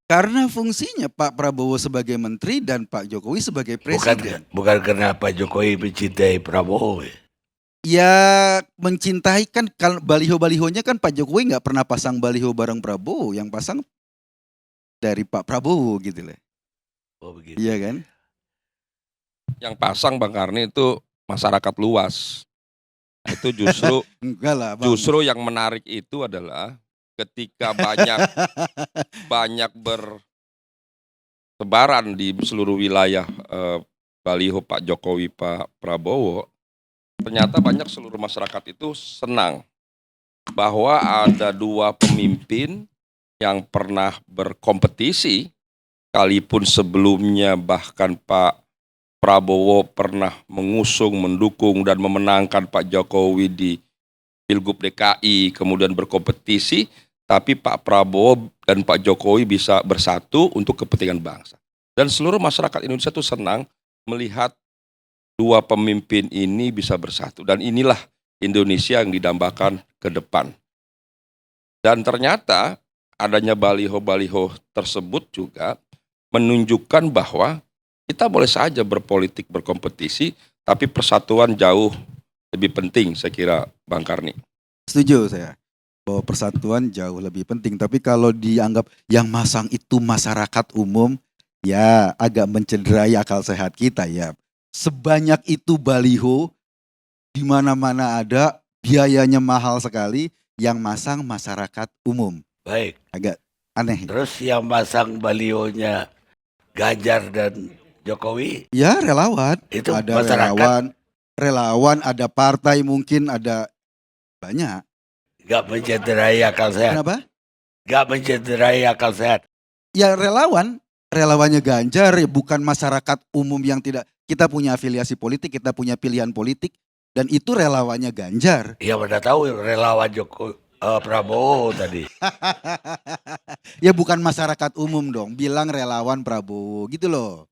Karena fungsinya Pak Prabowo sebagai menteri dan Pak Jokowi sebagai presiden. Bukan karena Pak Jokowi mencintai Prabowo ya? Ya mencintai kan kalau baliho-balihonya kan Pak Jokowi nggak pernah pasang baliho bareng Prabowo, yang pasang dari Pak Prabowo gitu lah. Oh begitu. Iya kan? Yang pasang Bang Karni itu masyarakat luas. Itu justru Enggak lah Bang. justru yang menarik itu adalah ketika banyak bertebaran di seluruh wilayah baliho Pak Jokowi, Pak Prabowo, ternyata banyak seluruh masyarakat itu senang bahwa ada dua pemimpin yang pernah berkompetisi, sekalipun sebelumnya bahkan Pak Prabowo pernah mengusung, mendukung, dan memenangkan Pak Jokowi di Pilgub DKI, kemudian berkompetisi, tapi Pak Prabowo dan Pak Jokowi bisa bersatu untuk kepentingan bangsa. Dan seluruh masyarakat Indonesia itu senang melihat dua pemimpin ini bisa bersatu. Dan inilah Indonesia yang didambakan ke depan. Dan ternyata adanya baliho-baliho tersebut juga menunjukkan bahwa kita boleh saja berpolitik, berkompetisi, tapi persatuan jauh lebih penting, saya kira Bang Karni. Setuju saya bahwa persatuan jauh lebih penting. Tapi kalau dianggap yang masang itu masyarakat umum, ya agak mencederai akal sehat kita ya. Sebanyak itu baliho, di mana-mana ada, biayanya mahal sekali, yang masang masyarakat umum. Baik. Agak aneh. Terus yang masang balionya Ganjar dan Jokowi Ya relawan, itu ada masyarakat relawan, ada partai mungkin, ada banyak. nggak mencederai akal sehat. Kenapa? Nggak mencederai akal sehat. Ya relawannya Ganjar, ya bukan masyarakat umum yang tidak. Kita punya afiliasi politik, kita punya pilihan politik, dan itu relawannya Ganjar. Ya mana tahu relawan Prabowo tadi. Ya bukan masyarakat umum dong, bilang relawan Prabowo gitu loh.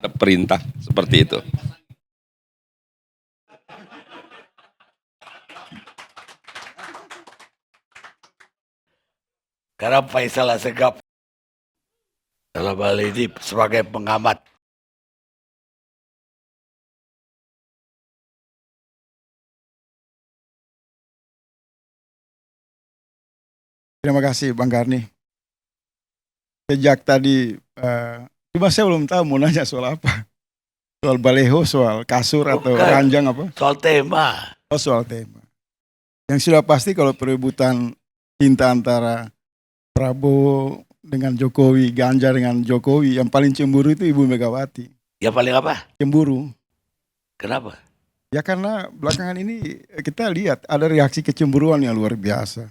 Ada perintah seperti itu. Karena Faisal Assegaf dalam hal ini sebagai pengamat. Terima kasih Bang Karni. Sejak tadi, cuma saya belum tahu mau nanya soal apa. Soal baleho, soal kasur atau Bukan. ranjang apa? Soal tema. Oh soal tema. Yang sudah pasti kalau perebutan cinta antara Prabowo dengan Jokowi, Ganjar dengan Jokowi, yang paling cemburu itu Ibu Megawati. Ya paling apa? Cemburu. Kenapa? Ya karena belakangan ini kita lihat ada reaksi kecemburuan yang luar biasa.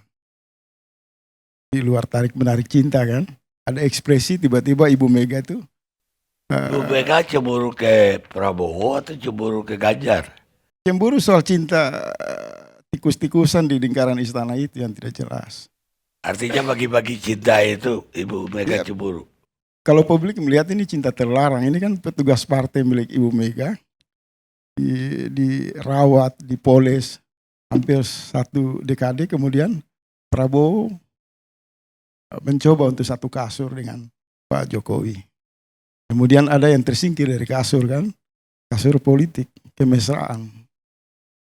Di luar tarik-menarik cinta kan. Ada ekspresi tiba-tiba Ibu Mega itu. Bu Mega cemburu ke Prabowo atau cemburu ke Ganjar? Cemburu soal cinta tikus-tikusan di lingkaran istana itu yang tidak jelas. Artinya bagi-bagi cinta itu Ibu Mega Ya. cemburu. Kalau publik melihat ini cinta terlarang, ini kan petugas partai milik Ibu Mega. Dirawat, dipoles hampir 1 dekade, kemudian Prabowo mencoba untuk satu kasur dengan Pak Jokowi. Kemudian ada yang tersingkir dari kasur kan, kasur politik, kemesraan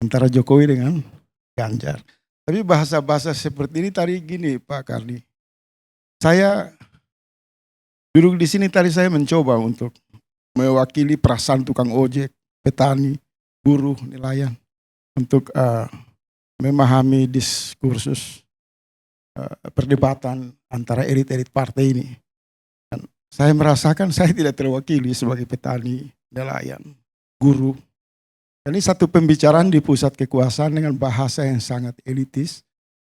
antara Jokowi dengan Ganjar. Tapi bahasa-bahasa seperti ini tadi gini Pak Kardi, saya duduk di sini tadi saya mencoba untuk mewakili perasaan tukang ojek, petani, buruh, nelayan untuk memahami diskursus perdebatan antara elit-elit partai ini. Dan saya merasakan saya tidak terwakili sebagai petani, nelayan, guru. Ini satu pembicaraan di pusat kekuasaan dengan bahasa yang sangat elitis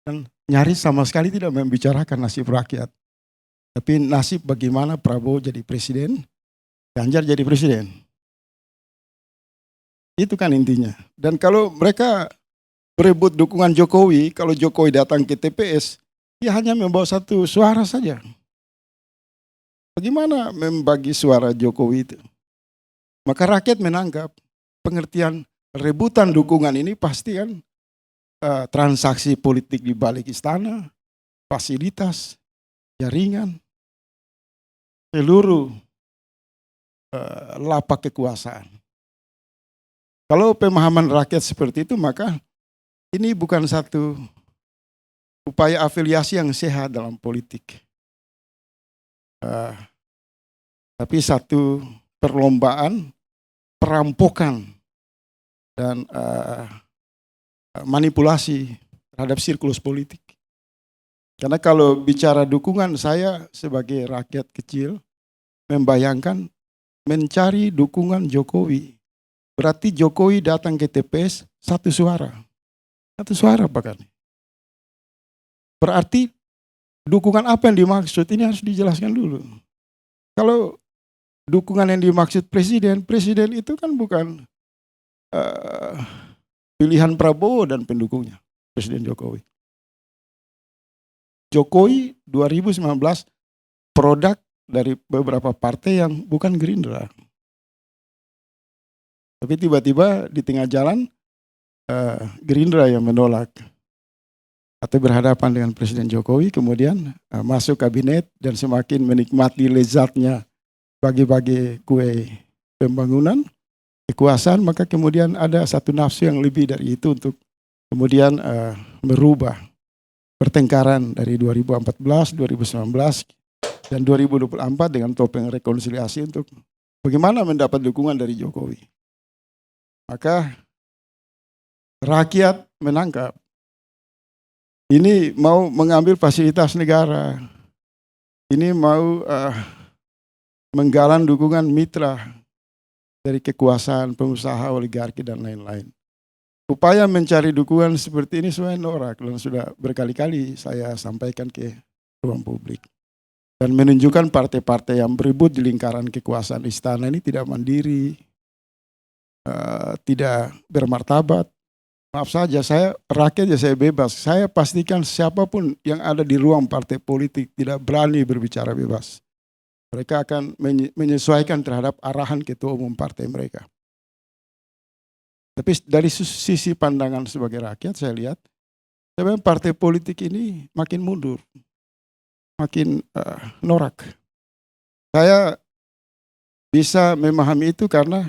dan nyaris sama sekali tidak membicarakan nasib rakyat. Tapi nasib bagaimana Prabowo jadi presiden, Ganjar jadi presiden. Itu kan intinya. Dan kalau mereka berebut dukungan Jokowi, kalau Jokowi datang ke TPS, dia hanya membawa satu suara saja. Bagaimana membagi suara Jokowi itu? Maka rakyat menangkap pengertian rebutan dukungan ini pasti kan transaksi politik di balik istana, fasilitas, jaringan, seluruh lapak kekuasaan. Kalau pemahaman rakyat seperti itu, maka ini bukan satu upaya afiliasi yang sehat dalam politik. Tapi satu perlombaan, perampokan, dan manipulasi terhadap siklus politik. Karena kalau bicara dukungan, saya sebagai rakyat kecil membayangkan mencari dukungan Jokowi. Berarti Jokowi datang ke TPS satu suara. Satu suara bahkan. Berarti dukungan apa yang dimaksud ini harus dijelaskan dulu. Kalau dukungan yang dimaksud presiden itu kan bukan pilihan Prabowo dan pendukungnya, Presiden Jokowi. Jokowi 2019 produk dari beberapa partai yang bukan Gerindra. Tapi tiba-tiba di tengah jalan Gerindra yang menolak atau berhadapan dengan Presiden Jokowi, kemudian masuk kabinet dan semakin menikmati lezatnya bagi-bagi kue pembangunan, kekuasaan, maka kemudian ada satu nafsu yang lebih dari itu untuk kemudian merubah pertengkaran dari 2014, 2019, dan 2024 dengan topeng rekonsiliasi untuk bagaimana mendapat dukungan dari Jokowi. Maka rakyat menangkap ini mau mengambil fasilitas negara, ini mau menggalang dukungan mitra dari kekuasaan, pengusaha, oligarki, dan lain-lain. Upaya mencari dukungan seperti ini sebenarnya norak dan sudah berkali-kali saya sampaikan ke ruang publik. Dan menunjukkan partai-partai yang berebut di lingkaran kekuasaan istana ini tidak mandiri, tidak bermartabat. Maaf saja, saya rakyat ya saya bebas. Saya pastikan siapapun yang ada di ruang partai politik tidak berani berbicara bebas. Mereka akan menyesuaikan terhadap arahan ketua umum partai mereka. Tapi dari sisi pandangan sebagai rakyat saya lihat, sebenarnya partai politik ini makin mundur, makin norak. Saya bisa memahami itu karena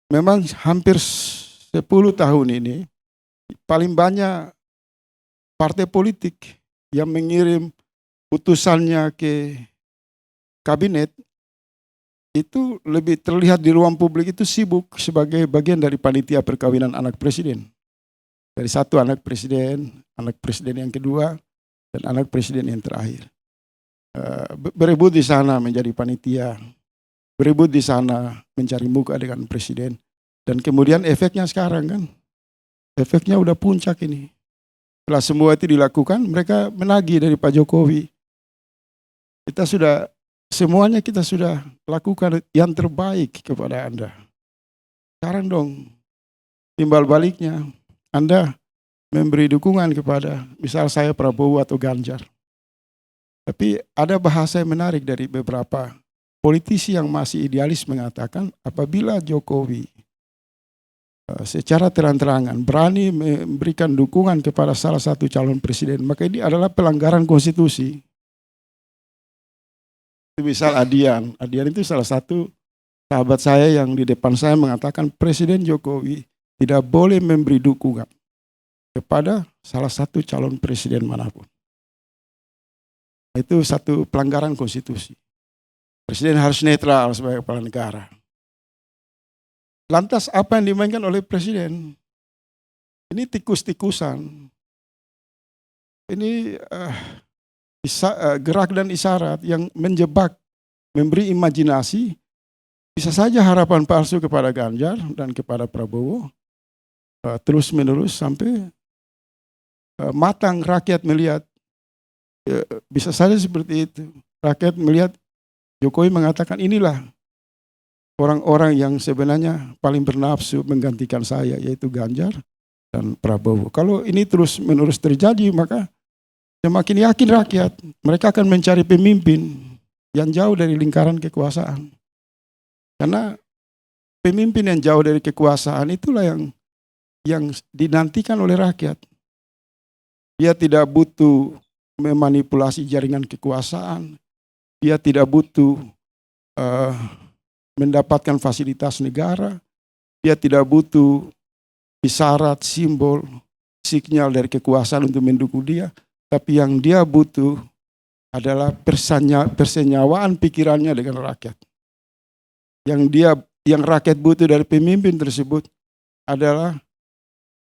memang hampir 10 tahun ini paling banyak partai politik yang mengirim putusannya ke kabinet itu lebih terlihat di ruang publik itu sibuk sebagai bagian dari panitia perkawinan anak presiden. Dari satu anak presiden yang kedua, dan anak presiden yang terakhir. Berebut di sana menjadi panitia, berebut di sana mencari muka dengan presiden. Dan kemudian efeknya sekarang kan, efeknya udah puncak ini. Setelah semua itu dilakukan, mereka menagih dari Pak Jokowi. Semuanya kita sudah lakukan yang terbaik kepada Anda. Sekarang dong, timbal baliknya, Anda memberi dukungan kepada misal saya Prabowo atau Ganjar. Tapi ada bahasa yang menarik dari beberapa politisi yang masih idealis mengatakan apabila Jokowi secara terang-terangan berani memberikan dukungan kepada salah satu calon presiden, maka ini adalah pelanggaran konstitusi. Misal Adian itu salah satu sahabat saya yang di depan saya mengatakan Presiden Jokowi tidak boleh memberi dukungan kepada salah satu calon presiden manapun. Itu satu pelanggaran konstitusi. Presiden harus netral sebagai kepala negara. Lantas apa yang dimainkan oleh presiden? Ini tikus-tikusan. Ini gerak dan isyarat yang menjebak, memberi imajinasi, bisa saja harapan palsu kepada Ganjar dan kepada Prabowo, terus menerus sampai matang rakyat melihat, bisa saja seperti itu. Rakyat melihat Jokowi mengatakan inilah orang-orang yang sebenarnya paling bernafsu menggantikan saya, yaitu Ganjar dan Prabowo. Kalau ini terus menerus terjadi, maka semakin yakin rakyat mereka akan mencari pemimpin yang jauh dari lingkaran kekuasaan. Karena pemimpin yang jauh dari kekuasaan itulah yang dinantikan oleh rakyat. Dia tidak butuh memanipulasi jaringan kekuasaan. Dia tidak butuh mendapatkan fasilitas negara. Dia tidak butuh isyarat, simbol, sinyal dari kekuasaan untuk mendukung dia. Tapi yang dia butuh adalah persenyawaan pikirannya dengan rakyat. Yang rakyat butuh dari pemimpin tersebut adalah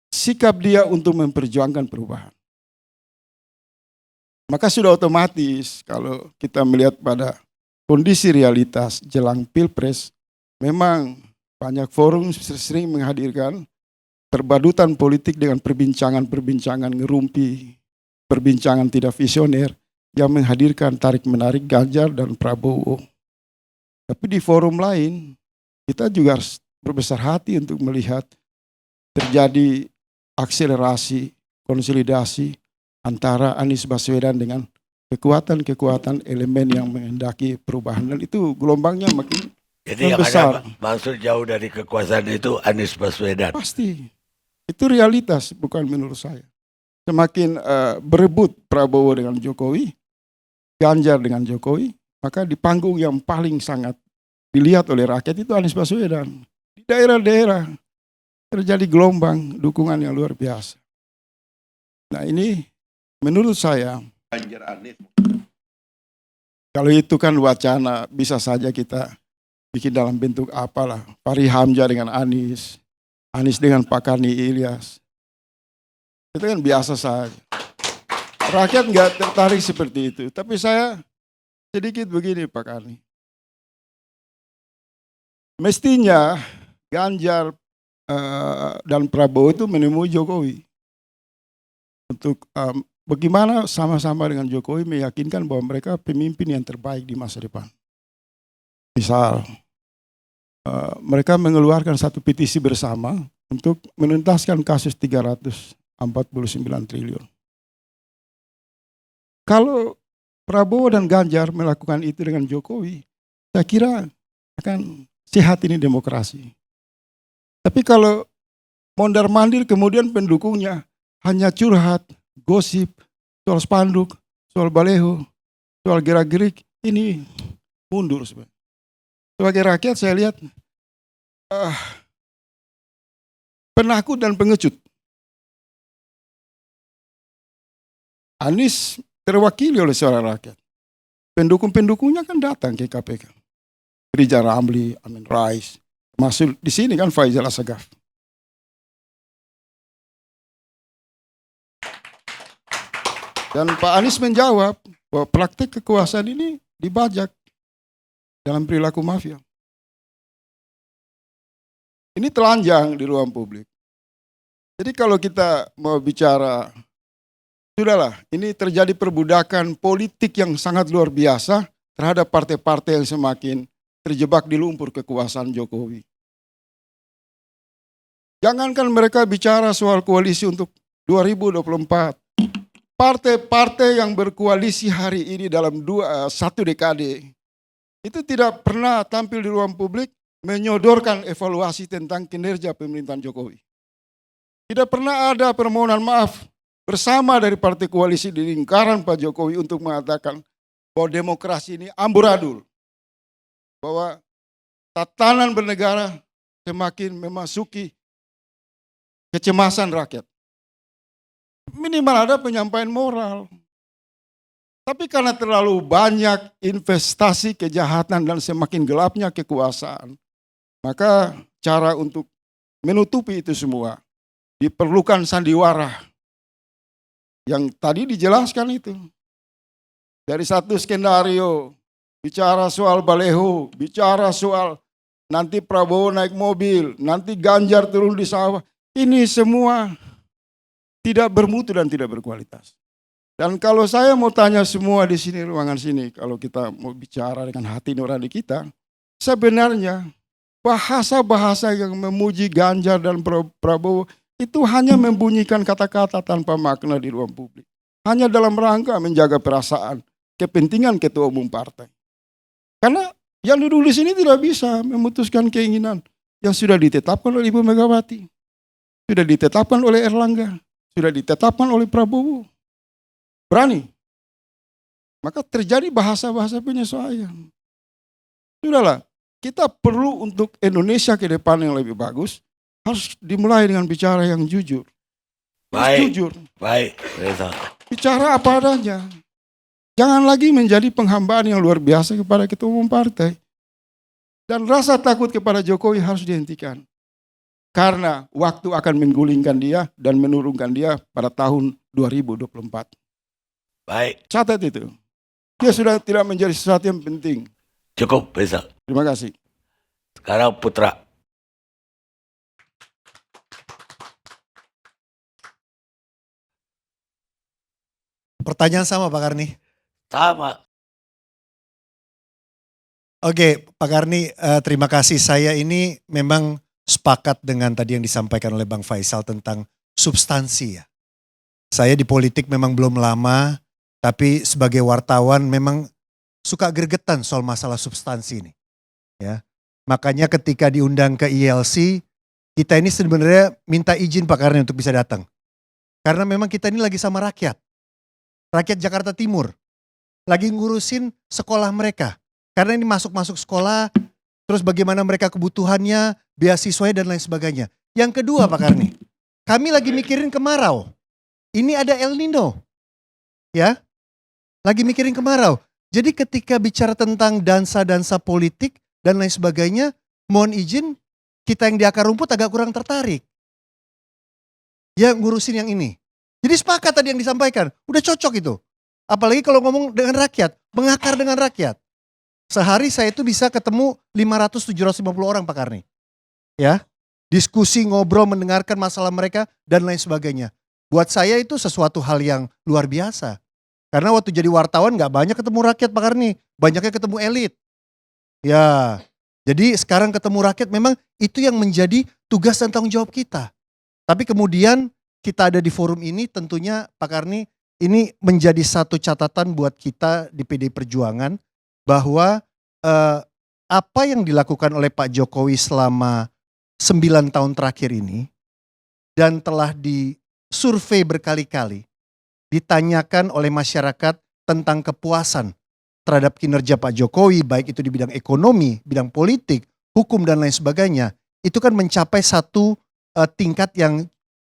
sikap dia untuk memperjuangkan perubahan. Maka sudah otomatis kalau kita melihat pada kondisi realitas jelang Pilpres, memang banyak forum sering menghadirkan perbadutan politik dengan perbincangan-perbincangan ngerumpi, perbincangan tidak visioner yang menghadirkan tarik-menarik Ganjar dan Prabowo. Tapi di forum lain, kita juga harus berbesar hati untuk melihat terjadi akselerasi, konsolidasi antara Anies Baswedan dengan kekuatan-kekuatan elemen yang menghendaki perubahan. Dan itu gelombangnya makin Jadi yang besar. ada maksud jauh dari kekuasaan itu Anies Baswedan. Pasti. Itu realitas, bukan menurut saya. Semakin berebut Prabowo dengan Jokowi, Ganjar dengan Jokowi, maka di panggung yang paling sangat dilihat oleh rakyat itu Anies Baswedan. Di daerah-daerah terjadi gelombang dukungan yang luar biasa. Nah ini menurut saya, kalau itu kan wacana, bisa saja kita bikin dalam bentuk apalah. Fahri Hamzah dengan Anies, Anies dengan Pak Karni Ilyas. Itu kan biasa saja. Rakyat nggak tertarik seperti itu. Tapi saya sedikit begini Pak Karni. Mestinya Ganjar dan Prabowo itu menemui Jokowi. Untuk bagaimana sama-sama dengan Jokowi meyakinkan bahwa mereka pemimpin yang terbaik di masa depan. Misal, mereka mengeluarkan satu petisi bersama untuk menuntaskan kasus 349 triliun. Kalau Prabowo dan Ganjar melakukan itu dengan Jokowi, saya kira akan sehat ini demokrasi. Tapi kalau mondar-mandir kemudian pendukungnya hanya curhat, gosip, soal spanduk, soal baleho, soal gerak-gerik, ini mundur sebenarnya. Sebagai rakyat saya lihat penakut dan pengecut. Anies terwakili oleh suara rakyat. Pendukung-pendukungnya kan datang ke KPK. Rijal Ramli, Amin Rais, masuk di sini kan Faisal Assegaf. Dan Pak Anies menjawab bahwa praktik kekuasaan ini dibajak dalam perilaku mafia. Ini telanjang di ruang publik. Jadi kalau kita mau bicara, sudahlah, ini terjadi perbudakan politik yang sangat luar biasa terhadap partai-partai yang semakin terjebak di lumpur kekuasaan Jokowi. Jangankan mereka bicara soal koalisi untuk 2024. Partai-partai yang berkoalisi hari ini dalam satu dekade itu tidak pernah tampil di ruang publik menyodorkan evaluasi tentang kinerja pemerintahan Jokowi. Tidak pernah ada permohonan maaf bersama dari partai koalisi di lingkaran Pak Jokowi untuk mengatakan bahwa demokrasi ini amburadul, bahwa tatanan bernegara semakin memasuki kecemasan rakyat. Minimal ada penyampaian moral. Tapi karena terlalu banyak investasi kejahatan dan semakin gelapnya kekuasaan, maka cara untuk menutupi itu semua diperlukan sandiwara yang tadi dijelaskan itu. Dari satu skenario, bicara soal baleho, bicara soal nanti Prabowo naik mobil, nanti Ganjar turun di sawah. Ini semua tidak bermutu dan tidak berkualitas. Dan kalau saya mau tanya semua di sini, ruangan sini, kalau kita mau bicara dengan hati nurani kita, sebenarnya bahasa-bahasa yang memuji Ganjar dan Prabowo itu hanya membunyikan kata-kata tanpa makna di ruang publik. Hanya dalam rangka menjaga perasaan, kepentingan ketua umum partai. Karena yang ditulis ini tidak bisa memutuskan keinginan yang sudah ditetapkan oleh Ibu Megawati, sudah ditetapkan oleh Erlangga, sudah ditetapkan oleh Prabowo. Berani. Maka terjadi bahasa-bahasa penyesuaian. Sudahlah, kita perlu untuk Indonesia ke depan yang lebih bagus, harus dimulai dengan bicara yang jujur. Harus jujur. Baik, Reza. Bicara apa adanya. Jangan lagi menjadi penghambaan yang luar biasa kepada ketua umum partai. Dan rasa takut kepada Jokowi harus dihentikan. Karena waktu akan menggulingkan dia dan menurunkan dia pada tahun 2024. Baik, Catat itu. Dia sudah tidak menjadi sesuatu yang penting. cukup Reza. Terima kasih. Sekarang Putra. Pertanyaan sama Pak Karni. Sama. Oke Pak Karni, terima kasih. Saya ini memang sepakat dengan tadi yang disampaikan oleh Bang Faisal tentang substansi ya. Saya di politik memang belum lama, tapi sebagai wartawan memang suka gregetan soal masalah substansi ini. Ya, makanya ketika diundang ke ILC, kita ini sebenarnya minta izin Pak Karni untuk bisa datang. Karena memang kita ini lagi sama rakyat. Rakyat Jakarta Timur. Lagi ngurusin sekolah mereka. Karena ini masuk-masuk sekolah, terus bagaimana mereka kebutuhannya, beasiswanya dan lain sebagainya. Yang kedua Pak Karni, kami lagi mikirin kemarau. Ini ada El Nino. Ya, lagi mikirin kemarau. Jadi ketika bicara tentang dansa-dansa politik dan lain sebagainya, mohon izin kita yang di akar rumput agak kurang tertarik. Ya ngurusin yang ini. Jadi sepakat tadi yang disampaikan, udah cocok itu. Apalagi kalau ngomong dengan rakyat, mengakar dengan rakyat. Sehari saya itu bisa ketemu 500-750 orang Pak Karni. Ya, diskusi, ngobrol, mendengarkan masalah mereka dan lain sebagainya. Buat saya itu sesuatu hal yang luar biasa. Karena waktu jadi wartawan gak banyak ketemu rakyat Pak Karni. Banyaknya ketemu elit. Ya, jadi sekarang ketemu rakyat memang itu yang menjadi tugas dan tanggung jawab kita. Tapi kemudian kita ada di forum ini tentunya Pak Karni ini menjadi satu catatan buat kita di PDI Perjuangan bahwa apa yang dilakukan oleh Pak Jokowi selama 9 tahun terakhir ini dan telah disurvei berkali-kali, ditanyakan oleh masyarakat tentang kepuasan terhadap kinerja Pak Jokowi, baik itu di bidang ekonomi, bidang politik, hukum dan lain sebagainya, itu kan mencapai satu tingkat yang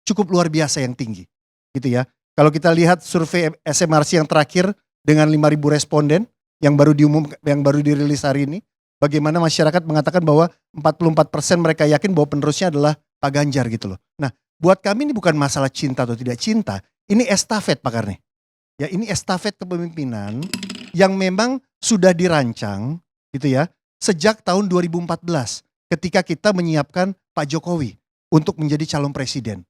cukup luar biasa yang tinggi, gitu ya. Kalau kita lihat survei SMRC yang terakhir dengan 5.000 responden yang baru dirilis hari ini, bagaimana masyarakat mengatakan bahwa 44% mereka yakin bahwa penerusnya adalah Pak Ganjar gitu loh. Nah, buat kami ini bukan masalah cinta atau tidak cinta, ini estafet Pak Karni. Ya, ini estafet kepemimpinan yang memang sudah dirancang gitu ya sejak tahun 2014 ketika kita menyiapkan Pak Jokowi untuk menjadi calon presiden.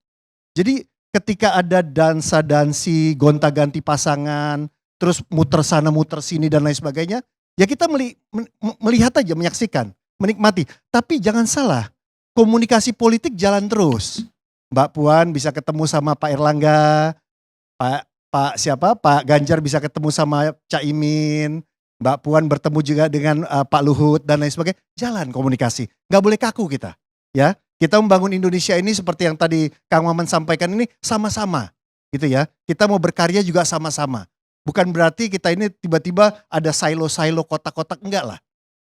Jadi ketika ada dansa-dansi, gonta-ganti pasangan, terus muter sana muter sini dan lain sebagainya, ya kita melihat aja, menyaksikan, menikmati. Tapi jangan salah, komunikasi politik jalan terus. Mbak Puan bisa ketemu sama Pak Erlangga, Pak Ganjar bisa ketemu sama Caimin, Mbak Puan bertemu juga dengan Pak Luhut dan lain sebagainya. Jalan komunikasi, nggak boleh kaku kita. Ya, kita membangun Indonesia ini seperti yang tadi Kang Maman sampaikan ini sama-sama, gitu ya. Kita mau berkarya juga sama-sama. Bukan berarti kita ini tiba-tiba ada silo-silo kotak-kotak, enggak lah.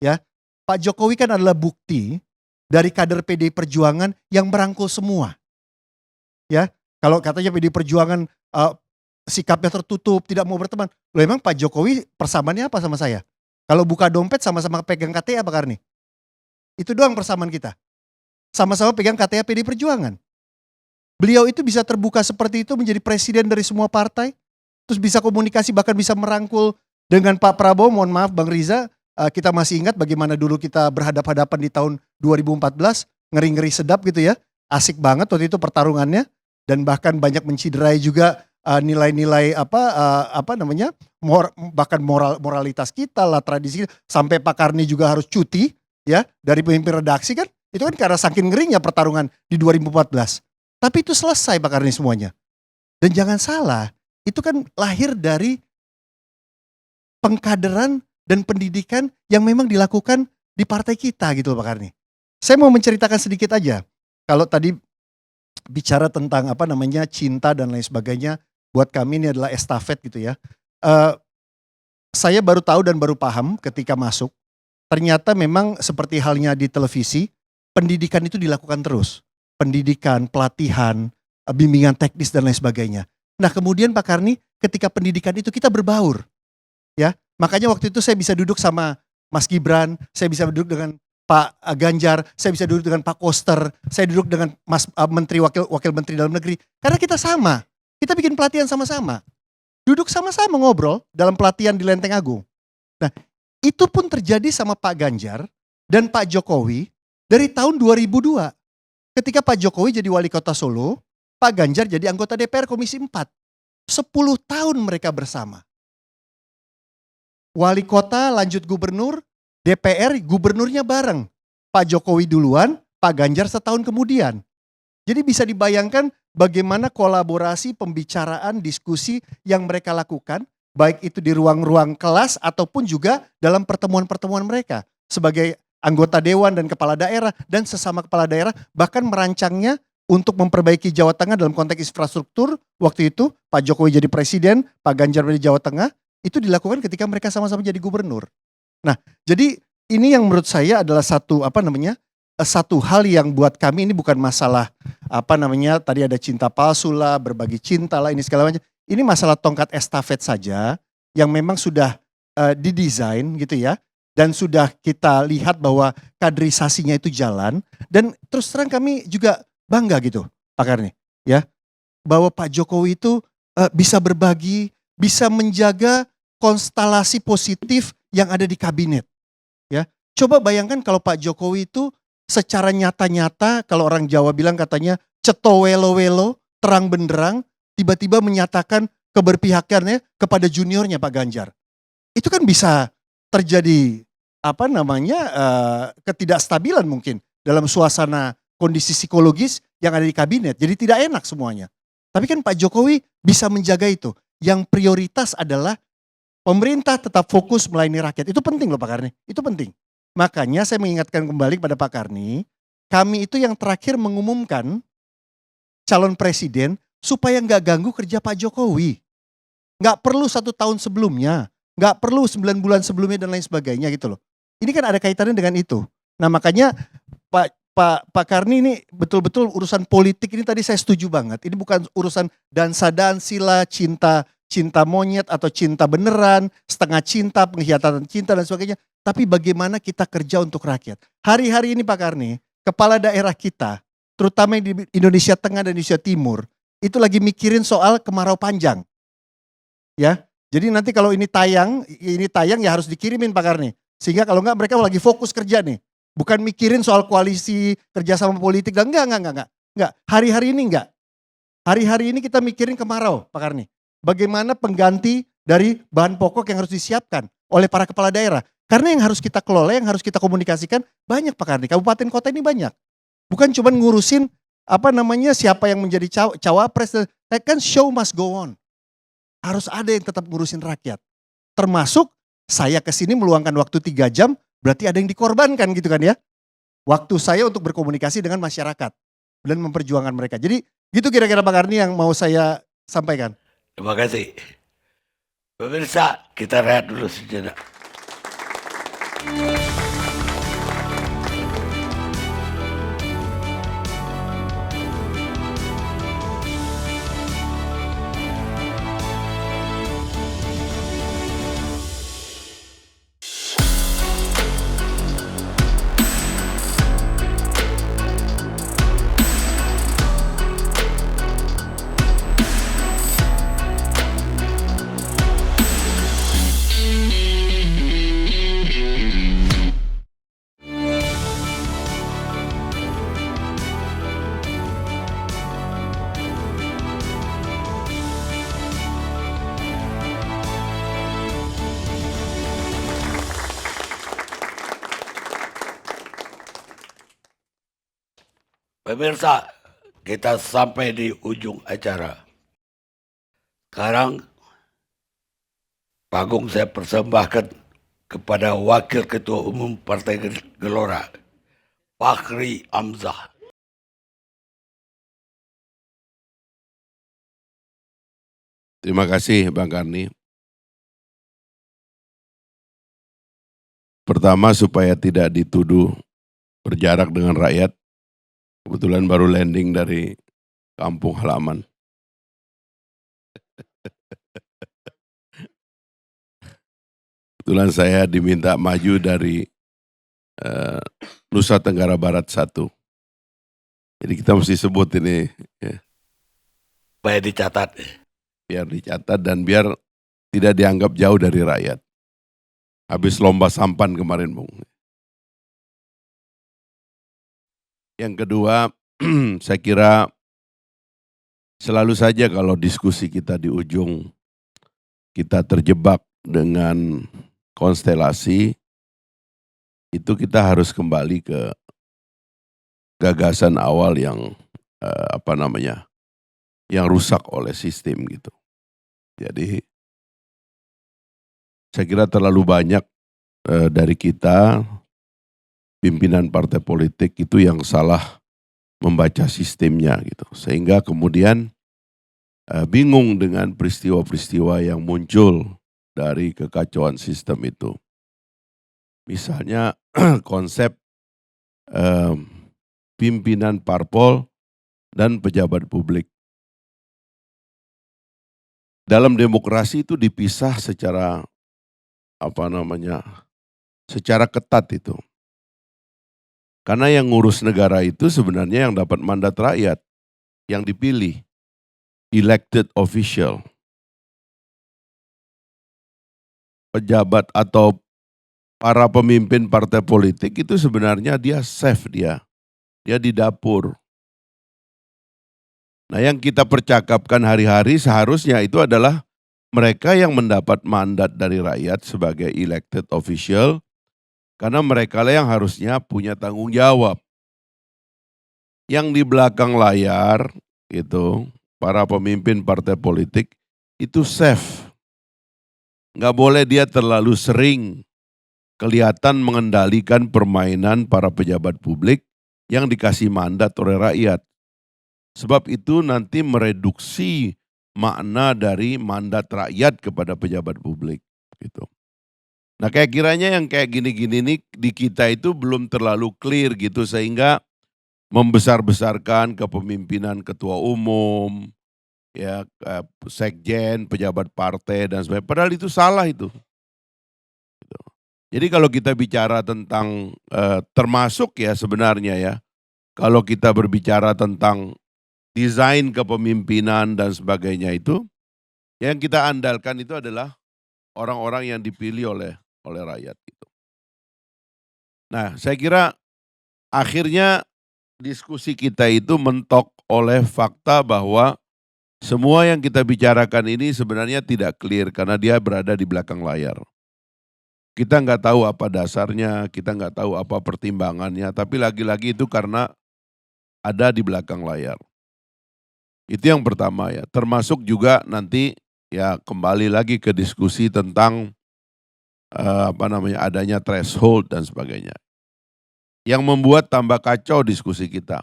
Ya, Pak Jokowi kan adalah bukti dari kader PDI Perjuangan yang merangkul semua. Ya, kalau katanya PDI Perjuangan sikapnya tertutup, tidak mau berteman. Loh, emang Pak Jokowi persamaannya apa sama saya? Kalau buka dompet sama-sama pegang KTA Pak Karni. Itu doang persamaan kita. Sama-sama pegang KTA PDI Perjuangan. Beliau itu bisa terbuka seperti itu menjadi presiden dari semua partai. Terus bisa komunikasi, bahkan bisa merangkul dengan Pak Prabowo. Mohon maaf Bang Riza, kita masih ingat bagaimana dulu kita berhadap-hadapan di tahun 2014. Ngeri-ngeri sedap gitu ya. Asik banget waktu itu pertarungannya. Dan bahkan banyak menciderai juga nilai-nilai bahkan moralitas kita lah, tradisi kita. Sampai Pak Karni juga harus cuti ya dari pemimpin redaksi kan. Itu kan karena saking ngerinya pertarungan di 2014. Tapi itu selesai Pak Karni semuanya. Dan jangan salah, itu kan lahir dari pengkaderan dan pendidikan yang memang dilakukan di partai kita gitu loh Pak Karni. Saya mau menceritakan sedikit aja. Kalau tadi bicara tentang cinta dan lain sebagainya, buat kami ini adalah estafet gitu ya. Saya baru tahu dan baru paham ketika masuk, ternyata memang seperti halnya di televisi, pendidikan itu dilakukan terus. Pendidikan, pelatihan, bimbingan teknis dan lain sebagainya. Nah kemudian Pak Karni, ketika pendidikan itu kita berbaur. Ya, makanya waktu itu saya bisa duduk sama Mas Gibran, saya bisa duduk dengan Pak Ganjar, saya bisa duduk dengan Pak Koster, saya duduk dengan Mas Menteri Wakil Menteri Dalam Negeri. Karena kita sama, kita bikin pelatihan sama-sama. Duduk sama-sama ngobrol dalam pelatihan di Lenteng Agung. Nah itu pun terjadi sama Pak Ganjar dan Pak Jokowi dari tahun 2002. Ketika Pak Jokowi jadi wali kota Solo, Pak Ganjar jadi anggota DPR Komisi 4. 10 tahun mereka bersama. Wali kota lanjut gubernur, DPR gubernurnya bareng. Pak Jokowi duluan, Pak Ganjar setahun kemudian. Jadi bisa dibayangkan bagaimana kolaborasi, pembicaraan, diskusi yang mereka lakukan, baik itu di ruang-ruang kelas ataupun juga dalam pertemuan-pertemuan mereka. Sebagai anggota dewan dan kepala daerah dan sesama kepala daerah, bahkan merancangnya untuk memperbaiki Jawa Tengah dalam konteks infrastruktur. Waktu itu Pak Jokowi jadi presiden, Pak Ganjar di Jawa Tengah, itu dilakukan ketika mereka sama-sama jadi gubernur. Nah, jadi ini yang menurut saya adalah satu hal yang buat kami ini bukan masalah tadi ada cinta palsu lah, berbagi cinta lah, ini segala macam. Ini masalah tongkat estafet saja yang memang sudah didesain gitu ya. Dan sudah kita lihat bahwa kaderisasinya itu jalan. Dan terus terang kami juga bangga gitu Pak Karni. Ya, bahwa Pak Jokowi itu bisa berbagi, bisa menjaga konstelasi positif yang ada di kabinet. Ya, coba bayangkan kalau Pak Jokowi itu secara nyata-nyata, kalau orang Jawa bilang katanya cetowelo-welo, terang benderang, tiba-tiba menyatakan keberpihakannya kepada juniornya Pak Ganjar. Itu kan bisa terjadi ketidakstabilan mungkin dalam suasana kondisi psikologis yang ada di kabinet. Jadi tidak enak semuanya. Tapi kan Pak Jokowi bisa menjaga itu. Yang prioritas adalah pemerintah tetap fokus melayani rakyat. Itu penting loh Pak Karni, itu penting. Makanya saya mengingatkan kembali kepada Pak Karni, kami itu yang terakhir mengumumkan calon presiden supaya nggak ganggu kerja Pak Jokowi. Nggak perlu 1 tahun sebelumnya, nggak perlu 9 bulan sebelumnya dan lain sebagainya gitu loh. Ini kan ada kaitannya dengan itu. Nah makanya Pak Karni ini betul-betul urusan politik ini tadi saya setuju banget. Ini bukan urusan dansa-dansila, cinta monyet atau cinta beneran, setengah cinta, pengkhianatan cinta dan sebagainya. Tapi bagaimana kita kerja untuk rakyat. Hari-hari ini Pak Karni, kepala daerah kita, terutama di Indonesia Tengah dan Indonesia Timur, itu lagi mikirin soal kemarau panjang. Ya, jadi nanti kalau ini tayang ya harus dikirimin Pak Karni. Sehingga kalau enggak mereka lagi fokus kerja nih. Bukan mikirin soal koalisi, kerjasama politik. Enggak. Hari-hari ini enggak. Hari-hari ini kita mikirin kemarau Pak Karni. Bagaimana pengganti dari bahan pokok yang harus disiapkan oleh para kepala daerah. Karena yang harus kita kelola, yang harus kita komunikasikan banyak Pak Karni. Kabupaten kota ini banyak. Bukan cuma ngurusin siapa yang menjadi cawapres. Kan show must go on. Harus ada yang tetap ngurusin rakyat. Termasuk saya kesini meluangkan waktu 3 jam, berarti ada yang dikorbankan gitu kan ya. Waktu saya untuk berkomunikasi dengan masyarakat dan memperjuangkan mereka. Jadi gitu kira-kira Bang Karni yang mau saya sampaikan. Terima kasih. Pemirsa, kita rehat dulu sejenak. Pemirsa, kita sampai di ujung acara. Sekarang, panggung saya persembahkan kepada Wakil Ketua Umum Partai Gelora, Fakhri Hamzah. Terima kasih Bang Karni. Pertama supaya tidak dituduh berjarak dengan rakyat. Kebetulan baru landing dari kampung halaman. Kebetulan saya diminta maju dari Nusa Tenggara Barat 1. Jadi kita mesti sebut ini. Ya. Supaya dicatat. Biar dicatat dan biar tidak dianggap jauh dari rakyat. Habis lomba sampan kemarin, Bung. Yang kedua, saya kira selalu saja kalau diskusi kita di ujung, kita terjebak dengan konstelasi, itu kita harus kembali ke gagasan awal yang yang rusak oleh sistem gitu. Jadi saya kira terlalu banyak dari kita pimpinan partai politik itu yang salah membaca sistemnya gitu. Sehingga kemudian bingung dengan peristiwa-peristiwa yang muncul dari kekacauan sistem itu. Misalnya konsep pimpinan parpol dan pejabat publik. Dalam demokrasi itu dipisah secara secara ketat itu. Karena yang ngurus negara itu sebenarnya yang dapat mandat rakyat, yang dipilih, elected official. Pejabat atau para pemimpin partai politik itu sebenarnya dia safe dia di dapur. Nah yang kita percakapkan hari-hari seharusnya itu adalah mereka yang mendapat mandat dari rakyat sebagai elected official, karena mereka lah yang harusnya punya tanggung jawab. Yang di belakang layar itu para pemimpin partai politik itu safe. Nggak boleh dia terlalu sering kelihatan mengendalikan permainan para pejabat publik yang dikasih mandat oleh rakyat. Sebab itu nanti mereduksi makna dari mandat rakyat kepada pejabat publik gitu. Nah kayak kiranya yang kayak gini-gini nih di kita itu belum terlalu clear gitu sehingga membesar-besarkan kepemimpinan ketua umum, ya sekjen, pejabat partai dan sebagainya. Padahal itu salah itu. Gitu. Jadi kalau kita bicara tentang termasuk ya sebenarnya ya, kalau kita berbicara tentang desain kepemimpinan dan sebagainya itu, yang kita andalkan itu adalah orang-orang yang dipilih oleh rakyat gitu. Nah, saya kira akhirnya diskusi kita itu mentok oleh fakta bahwa semua yang kita bicarakan ini sebenarnya tidak clear karena dia berada di belakang layar. Kita nggak tahu apa dasarnya, kita nggak tahu apa pertimbangannya, tapi lagi-lagi itu karena ada di belakang layar. Itu yang pertama ya, termasuk juga nanti ya kembali lagi ke diskusi tentang adanya threshold dan sebagainya. Yang membuat tambah kacau diskusi kita.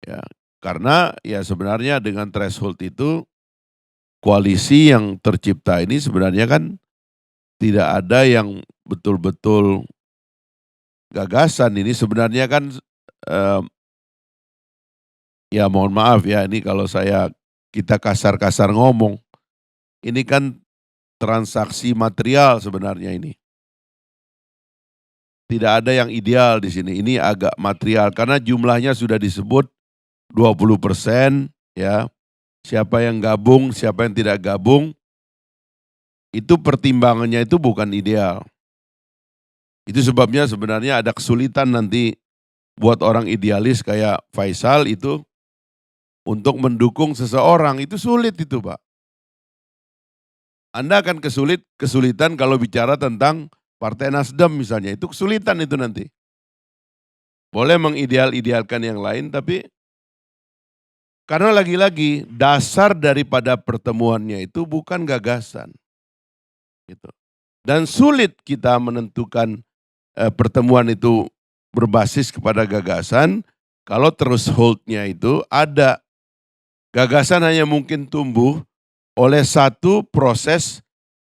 Ya, karena ya sebenarnya dengan threshold itu koalisi yang tercipta ini sebenarnya kan tidak ada yang betul-betul gagasan. Ini sebenarnya kan ya mohon maaf ya, ini kalau kita kasar-kasar ngomong, ini kan transaksi material sebenarnya ini. Tidak ada yang ideal di sini. Ini agak material karena jumlahnya sudah disebut 20% ya. Siapa yang gabung, siapa yang tidak gabung, itu pertimbangannya itu bukan ideal. Itu sebabnya sebenarnya ada kesulitan nanti buat orang idealis kayak Faisal itu untuk mendukung seseorang, itu sulit itu Pak. Anda akan kesulitan kalau bicara tentang Partai Nasdem misalnya, itu kesulitan itu nanti. Boleh mengideal-idealkan yang lain, tapi karena lagi-lagi dasar daripada pertemuannya itu bukan gagasan. Gitu. Dan sulit kita menentukan pertemuan itu berbasis kepada gagasan, kalau threshold-nya itu ada. Gagasan hanya mungkin tumbuh oleh satu proses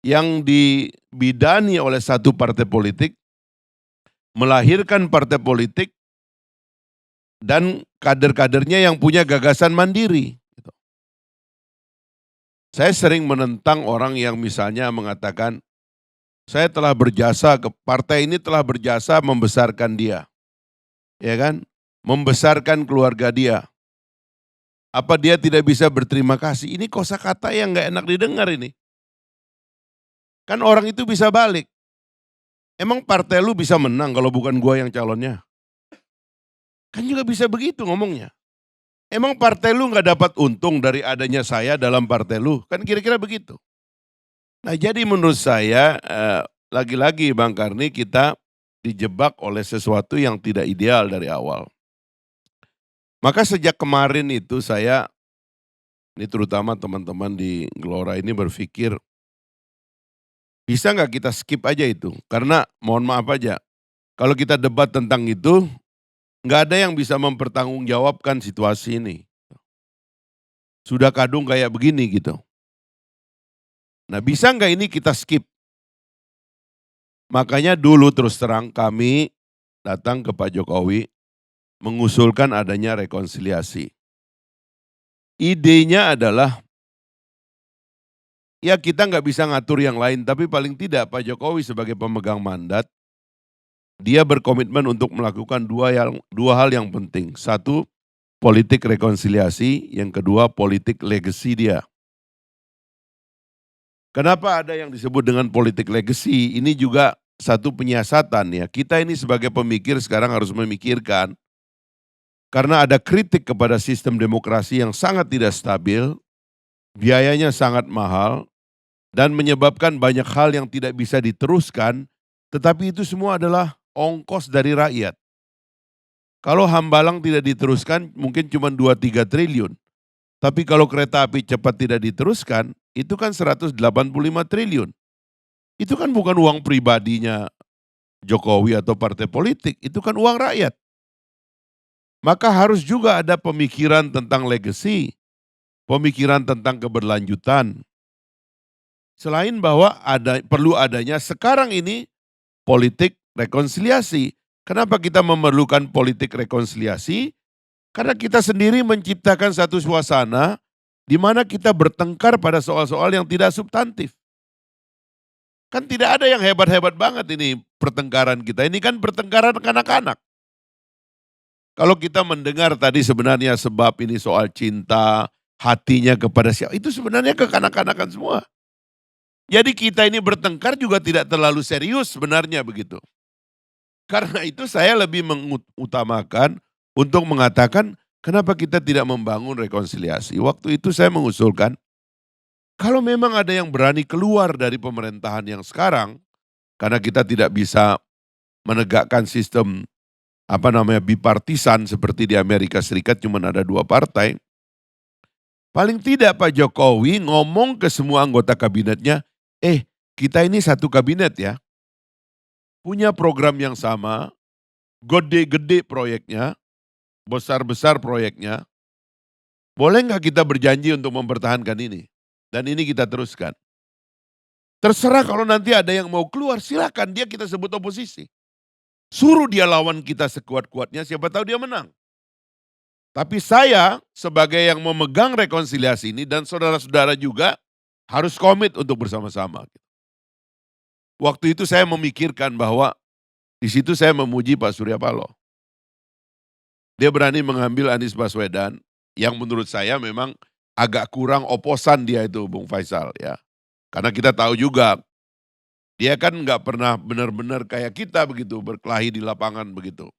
yang dibidani oleh satu partai politik, melahirkan partai politik, dan kader-kadernya yang punya gagasan mandiri. Saya sering menentang orang yang misalnya mengatakan, saya telah berjasa, partai ini telah berjasa membesarkan dia. Ya kan? Membesarkan keluarga dia. Apa dia tidak bisa berterima kasih? Ini kosakata yang gak enak didengar ini. Kan orang itu bisa balik. Emang partai lu bisa menang kalau bukan gua yang calonnya? Kan juga bisa begitu ngomongnya. Emang partai lu gak dapat untung dari adanya saya dalam partai lu? Kan kira-kira begitu. Nah jadi menurut saya, lagi-lagi Bang Karni, kita dijebak oleh sesuatu yang tidak ideal dari awal. Maka sejak kemarin itu saya, ini terutama teman-teman di Gelora ini berpikir, bisa nggak kita skip aja itu? Karena mohon maaf aja, kalau kita debat tentang itu, nggak ada yang bisa mempertanggungjawabkan situasi ini. Sudah kadung kayak begini gitu. Nah bisa nggak ini kita skip? Makanya dulu terus terang kami datang ke Pak Jokowi, mengusulkan adanya rekonsiliasi. Idenya adalah, ya kita nggak bisa ngatur yang lain, tapi paling tidak Pak Jokowi sebagai pemegang mandat, dia berkomitmen untuk melakukan dua hal yang penting. Satu, politik rekonsiliasi, yang kedua politik legacy dia. Kenapa ada yang disebut dengan politik legacy? Ini juga satu penyiasatan ya. Kita ini sebagai pemikir sekarang harus memikirkan, karena ada kritik kepada sistem demokrasi yang sangat tidak stabil, biayanya sangat mahal, dan menyebabkan banyak hal yang tidak bisa diteruskan, tetapi itu semua adalah ongkos dari rakyat. Kalau Hambalang tidak diteruskan mungkin cuma 2-3 triliun. Tapi kalau kereta api cepat tidak diteruskan, itu kan 185 triliun. Itu kan bukan uang pribadinya Jokowi atau partai politik, itu kan uang rakyat. Maka harus juga ada pemikiran tentang legacy, pemikiran tentang keberlanjutan. Selain bahwa perlu adanya sekarang ini politik rekonsiliasi. Kenapa kita memerlukan politik rekonsiliasi? Karena kita sendiri menciptakan satu suasana di mana kita bertengkar pada soal-soal yang tidak substantif. Kan tidak ada yang hebat-hebat banget ini pertengkaran kita. Ini kan pertengkaran kanak-kanak. Kalau kita mendengar tadi sebenarnya sebab ini soal cinta, hatinya kepada siapa, itu sebenarnya kekanak-kanakan semua. Jadi kita ini bertengkar juga tidak terlalu serius sebenarnya begitu. Karena itu saya lebih mengutamakan untuk mengatakan kenapa kita tidak membangun rekonsiliasi. Waktu itu saya mengusulkan, kalau memang ada yang berani keluar dari pemerintahan yang sekarang, karena kita tidak bisa menegakkan sistem bipartisan seperti di Amerika Serikat cuma ada 2 partai. Paling tidak Pak Jokowi ngomong ke semua anggota kabinetnya, kita ini satu kabinet ya, punya program yang sama, gede-gede proyeknya, besar-besar proyeknya, boleh nggak kita berjanji untuk mempertahankan ini? Dan ini kita teruskan. Terserah kalau nanti ada yang mau keluar, silakan dia kita sebut oposisi. Suruh dia lawan kita sekuat-kuatnya, siapa tahu dia menang. Tapi saya sebagai yang memegang rekonsiliasi ini dan saudara-saudara juga harus komit untuk bersama-sama. Waktu itu saya memikirkan bahwa di situ saya memuji Pak Surya Paloh. Dia berani mengambil Anies Baswedan yang menurut saya memang agak kurang oposan dia itu Bung Faisal ya. Karena kita tahu juga dia kan nggak pernah benar-benar kayak kita begitu berkelahi di lapangan begitu.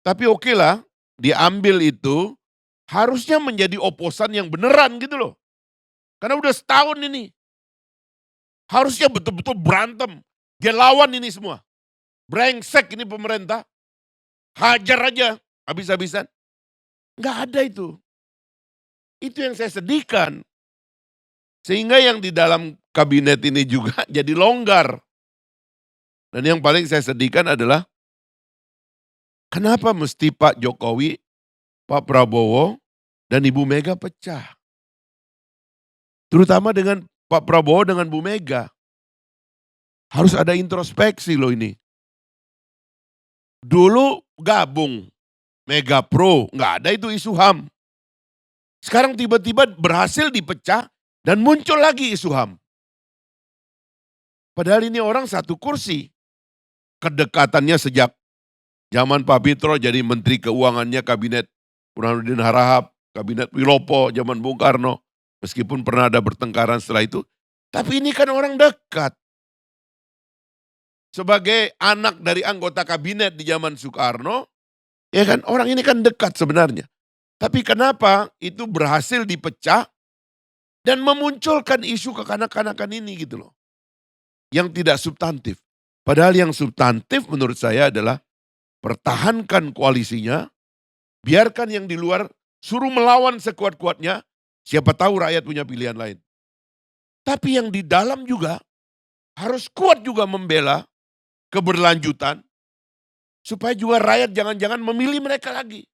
Tapi oke lah, diambil itu harusnya menjadi oposan yang beneran gitu loh. Karena udah setahun ini. Harusnya betul-betul berantem. Dia lawan ini semua. Brengsek ini pemerintah. Hajar aja habis-habisan. Nggak ada itu. Itu yang saya sedihkan. Sehingga yang di dalam kabinet ini juga jadi longgar. Dan yang paling saya sedihkan adalah kenapa mesti Pak Jokowi, Pak Prabowo, dan Ibu Mega pecah. Terutama dengan Pak Prabowo dengan Bu Mega. Harus ada introspeksi loh ini. Dulu gabung Mega Pro, nggak ada itu isu HAM. Sekarang tiba-tiba berhasil dipecah dan muncul lagi isu HAM. Padahal ini orang satu kursi. Kedekatannya sejak zaman Pak Bitro jadi Menteri Keuangannya Kabinet Burhanuddin Harahap, Kabinet Wilopo, zaman Bung Karno. Meskipun pernah ada bertengkaran setelah itu. Tapi ini kan orang dekat. Sebagai anak dari anggota kabinet di zaman Soekarno, ya kan orang ini kan dekat sebenarnya. Tapi kenapa itu berhasil dipecah dan memunculkan isu kekanak-kanakan ini gitu loh. Yang tidak substantif. Padahal yang substantif menurut saya adalah pertahankan koalisinya, biarkan yang di luar suruh melawan sekuat-kuatnya, siapa tahu rakyat punya pilihan lain. Tapi yang di dalam juga harus kuat juga membela keberlanjutan, supaya juga rakyat jangan-jangan memilih mereka lagi.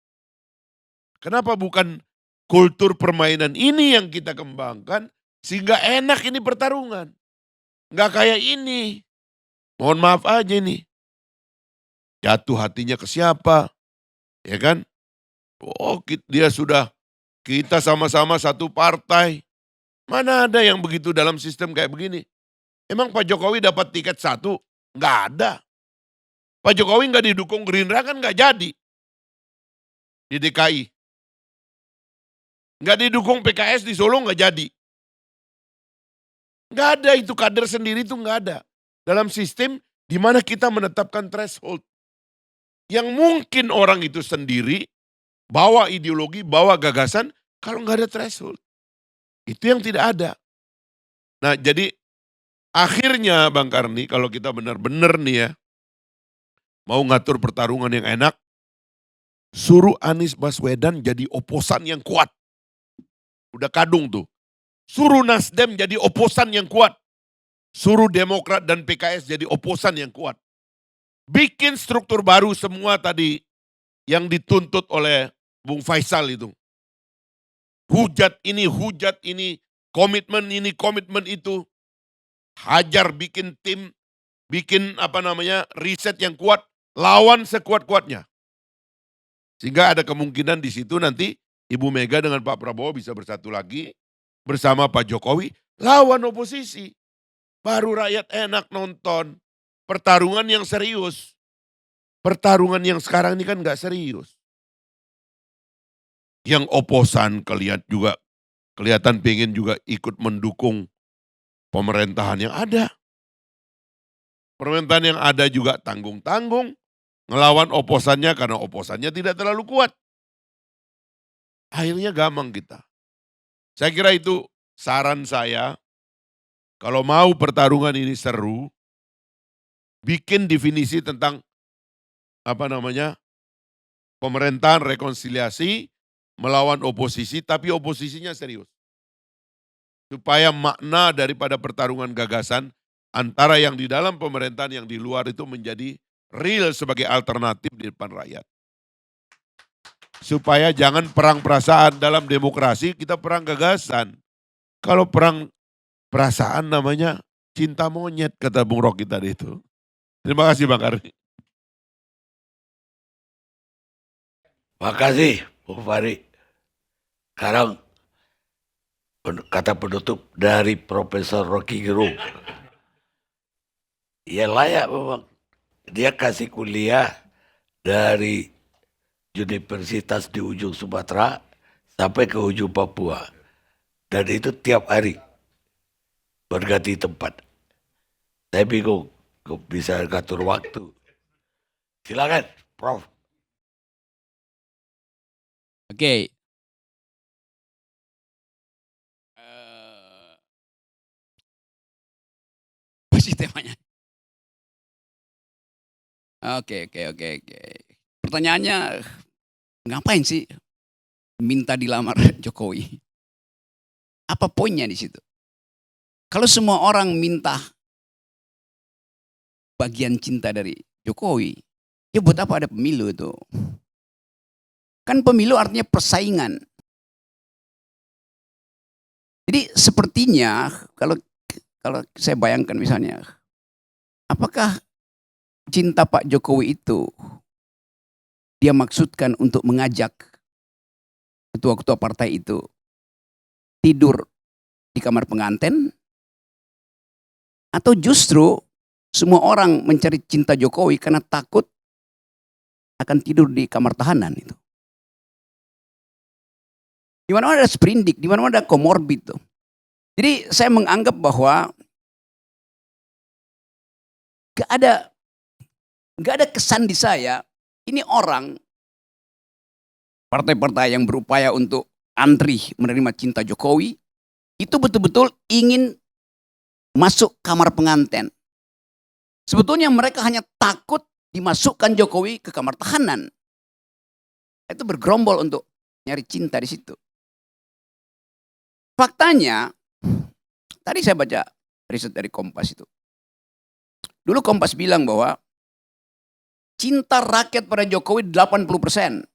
Kenapa bukan kultur permainan ini yang kita kembangkan, sehingga enak ini pertarungan. Nggak kayak ini. Mohon maaf aja nih. Jatuh hatinya ke siapa? Ya kan? Oh dia sudah, kita sama-sama satu partai. Mana ada yang begitu dalam sistem kayak begini? Emang Pak Jokowi dapat tiket satu? Nggak ada. Pak Jokowi nggak didukung Gerindra kan nggak jadi. Di DKI. Nggak didukung PKS di Solo nggak jadi. Nggak ada itu kader sendiri itu nggak ada. Dalam sistem di mana kita menetapkan threshold. Yang mungkin orang itu sendiri bawa ideologi, bawa gagasan kalau nggak ada threshold. Itu yang tidak ada. Nah jadi akhirnya Bang Karni kalau kita benar-benar nih ya mau ngatur pertarungan yang enak, suruh Anies Baswedan jadi oposan yang kuat. Udah kadung tuh. Suruh Nasdem jadi oposan yang kuat. Suruh Demokrat dan PKS jadi oposan yang kuat. Bikin struktur baru semua tadi yang dituntut oleh Bung Faisal itu. Hujat ini, komitmen itu. Hajar bikin tim, bikin riset yang kuat, lawan sekuat-kuatnya. Sehingga ada kemungkinan di situ nanti Ibu Mega dengan Pak Prabowo bisa bersatu lagi bersama Pak Jokowi, lawan oposisi. Baru rakyat enak nonton. Pertarungan yang serius. Pertarungan yang sekarang ini kan gak serius. Yang oposan kelihatan pengen juga ikut mendukung pemerintahan yang ada. Pemerintahan yang ada juga tanggung-tanggung. Ngelawan oposannya karena oposannya tidak terlalu kuat. Akhirnya gampang kita. Saya kira itu saran saya. Kalau mau pertarungan ini seru, bikin definisi tentang pemerintahan rekonsiliasi melawan oposisi, tapi oposisinya serius. Supaya makna daripada pertarungan gagasan antara yang di dalam pemerintahan yang di luar itu menjadi real sebagai alternatif di depan rakyat. Supaya jangan perang perasaan. Dalam demokrasi kita perang gagasan. Kalau perang perasaan namanya cinta monyet, kata Bung Rocky tadi itu. Terima kasih Bang Karni. Makasih, Bung Fahri. Sekarang kata penutup dari Profesor Rocky Gerung. Ya layak memang. Dia kasih kuliah dari universitas di ujung Sumatera sampai ke ujung Papua. Dan itu tiap hari berganti tempat. Saya bingung kok bisa ngatur waktu. Silakan, Prof. Oke. Apa sih temanya? Oke. Pertanyaannya, ngapain sih minta dilamar Jokowi? Apa poinnya di situ? Kalau semua orang minta bagian cinta dari Jokowi, ya buat apa ada pemilu itu? Kan pemilu artinya persaingan. Jadi sepertinya kalau saya bayangkan misalnya, apakah cinta Pak Jokowi itu dia maksudkan untuk mengajak ketua-ketua partai itu tidur di kamar pengantin, atau justru semua orang mencari cinta Jokowi karena takut akan tidur di kamar tahanan itu? Di mana-mana ada sprindik, di mana-mana ada komorbid tuh. Jadi saya menganggap bahwa gak ada kesan di saya ini orang partai-partai yang berupaya untuk antri menerima cinta Jokowi itu betul-betul ingin masuk kamar pengantin. Sebetulnya mereka hanya takut dimasukkan Jokowi ke kamar tahanan. Itu bergerombol untuk nyari cinta di situ. Faktanya, tadi saya baca riset dari Kompas itu. Dulu Kompas bilang bahwa cinta rakyat pada Jokowi 80%.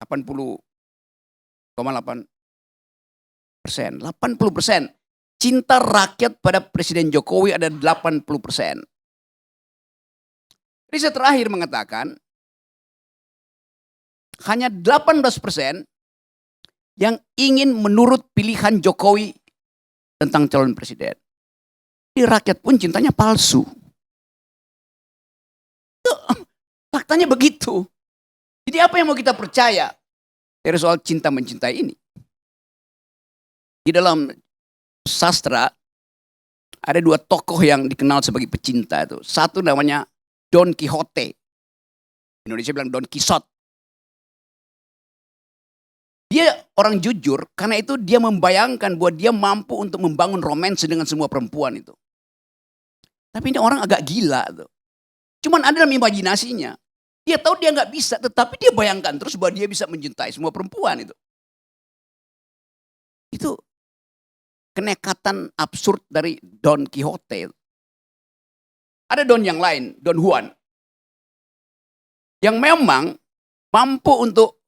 80,8%. 80%. Cinta rakyat pada Presiden Jokowi ada 80%. Riset terakhir mengatakan hanya 18% yang ingin menurut pilihan Jokowi tentang calon presiden. Di rakyat pun cintanya palsu. Faktanya begitu. Jadi apa yang mau kita percaya dari soal cinta mencintai ini? Di dalam sastra ada dua tokoh yang dikenal sebagai pecinta itu. Satu namanya Don Quixote. Indonesia bilang Don Quixote. Dia orang jujur, karena itu dia membayangkan bahwa dia mampu untuk membangun romansa dengan semua perempuan itu. Tapi ini orang agak gila tuh. Cuman ada dalam imajinasinya. Dia tahu dia nggak bisa, tetapi dia bayangkan terus bahwa dia bisa mencintai semua perempuan itu. Itu kenekatan absurd dari Don Quixote. Ada Don yang lain, Don Juan. Yang memang mampu untuk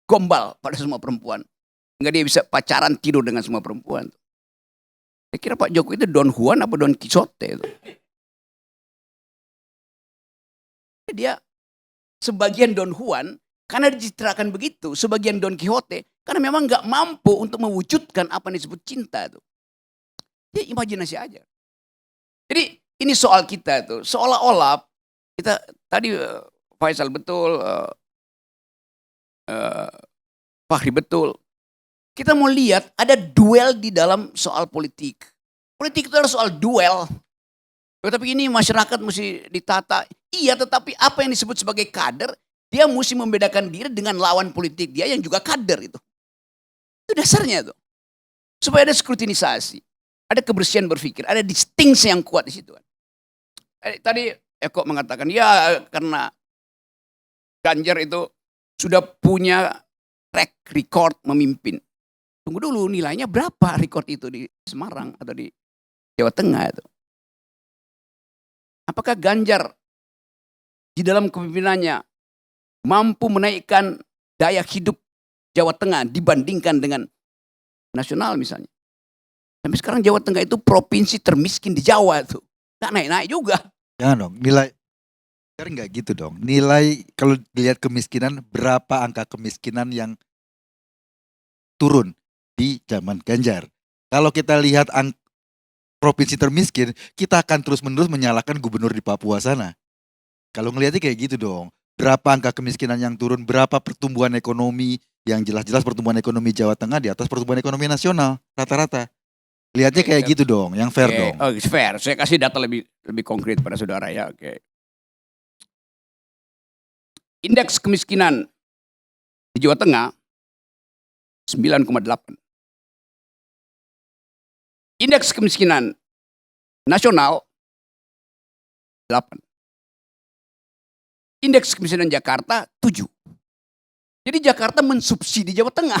gombal pada semua perempuan. Enggak dia bisa pacaran tidur dengan semua perempuan. Saya kira Pak Jokowi itu Don Juan apa Don Quixote itu. Dia sebagian Don Juan karena dicitrakan begitu, sebagian Don Quixote karena memang nggak mampu untuk mewujudkan apa yang disebut cinta itu. Dia imajinasi aja. Jadi ini soal kita itu seolah-olah kita tadi Faisal betul, Fahri betul. Kita mau lihat ada duel di dalam soal politik. Politik itu adalah soal duel. Tetapi ini masyarakat mesti ditata. Iya, tetapi apa yang disebut sebagai kader, dia mesti membedakan diri dengan lawan politik dia yang juga kader itu. Itu dasarnya tuh. Supaya ada skrutinisasi, ada kebersihan berpikir, ada distingsi yang kuat di situ. Tadi Eko mengatakan, ya karena Ganjar itu sudah punya track record memimpin. tunggu dulu nilainya berapa record itu di Semarang atau di Jawa Tengah itu. Apakah Ganjar di dalam kepemimpinannya mampu menaikkan daya hidup Jawa Tengah dibandingkan dengan nasional misalnya. Sampai sekarang Jawa Tengah itu provinsi termiskin di Jawa tuh. Nggak naik-naik juga. Jangan dong, nilai sekarang nggak gitu dong. Nilai kalau dilihat kemiskinan, berapa angka kemiskinan yang turun di zaman Ganjar. Kalau kita lihat provinsi termiskin, kita akan terus-menerus menyalahkan gubernur di Papua sana. Kalau ngelihatnya kayak gitu dong. Berapa angka kemiskinan yang turun, berapa pertumbuhan ekonomi, yang jelas-jelas pertumbuhan ekonomi Jawa Tengah di atas pertumbuhan ekonomi nasional rata-rata. Lihatnya kayak gitu dong, yang fair Oke, dong. oh, fair. Saya kasih data lebih konkret pada saudara ya. Oke. Indeks kemiskinan di Jawa Tengah 9,8. Indeks kemiskinan nasional 8. Indeks kemiskinan Jakarta 7. Jadi Jakarta mensubsidi Jawa Tengah.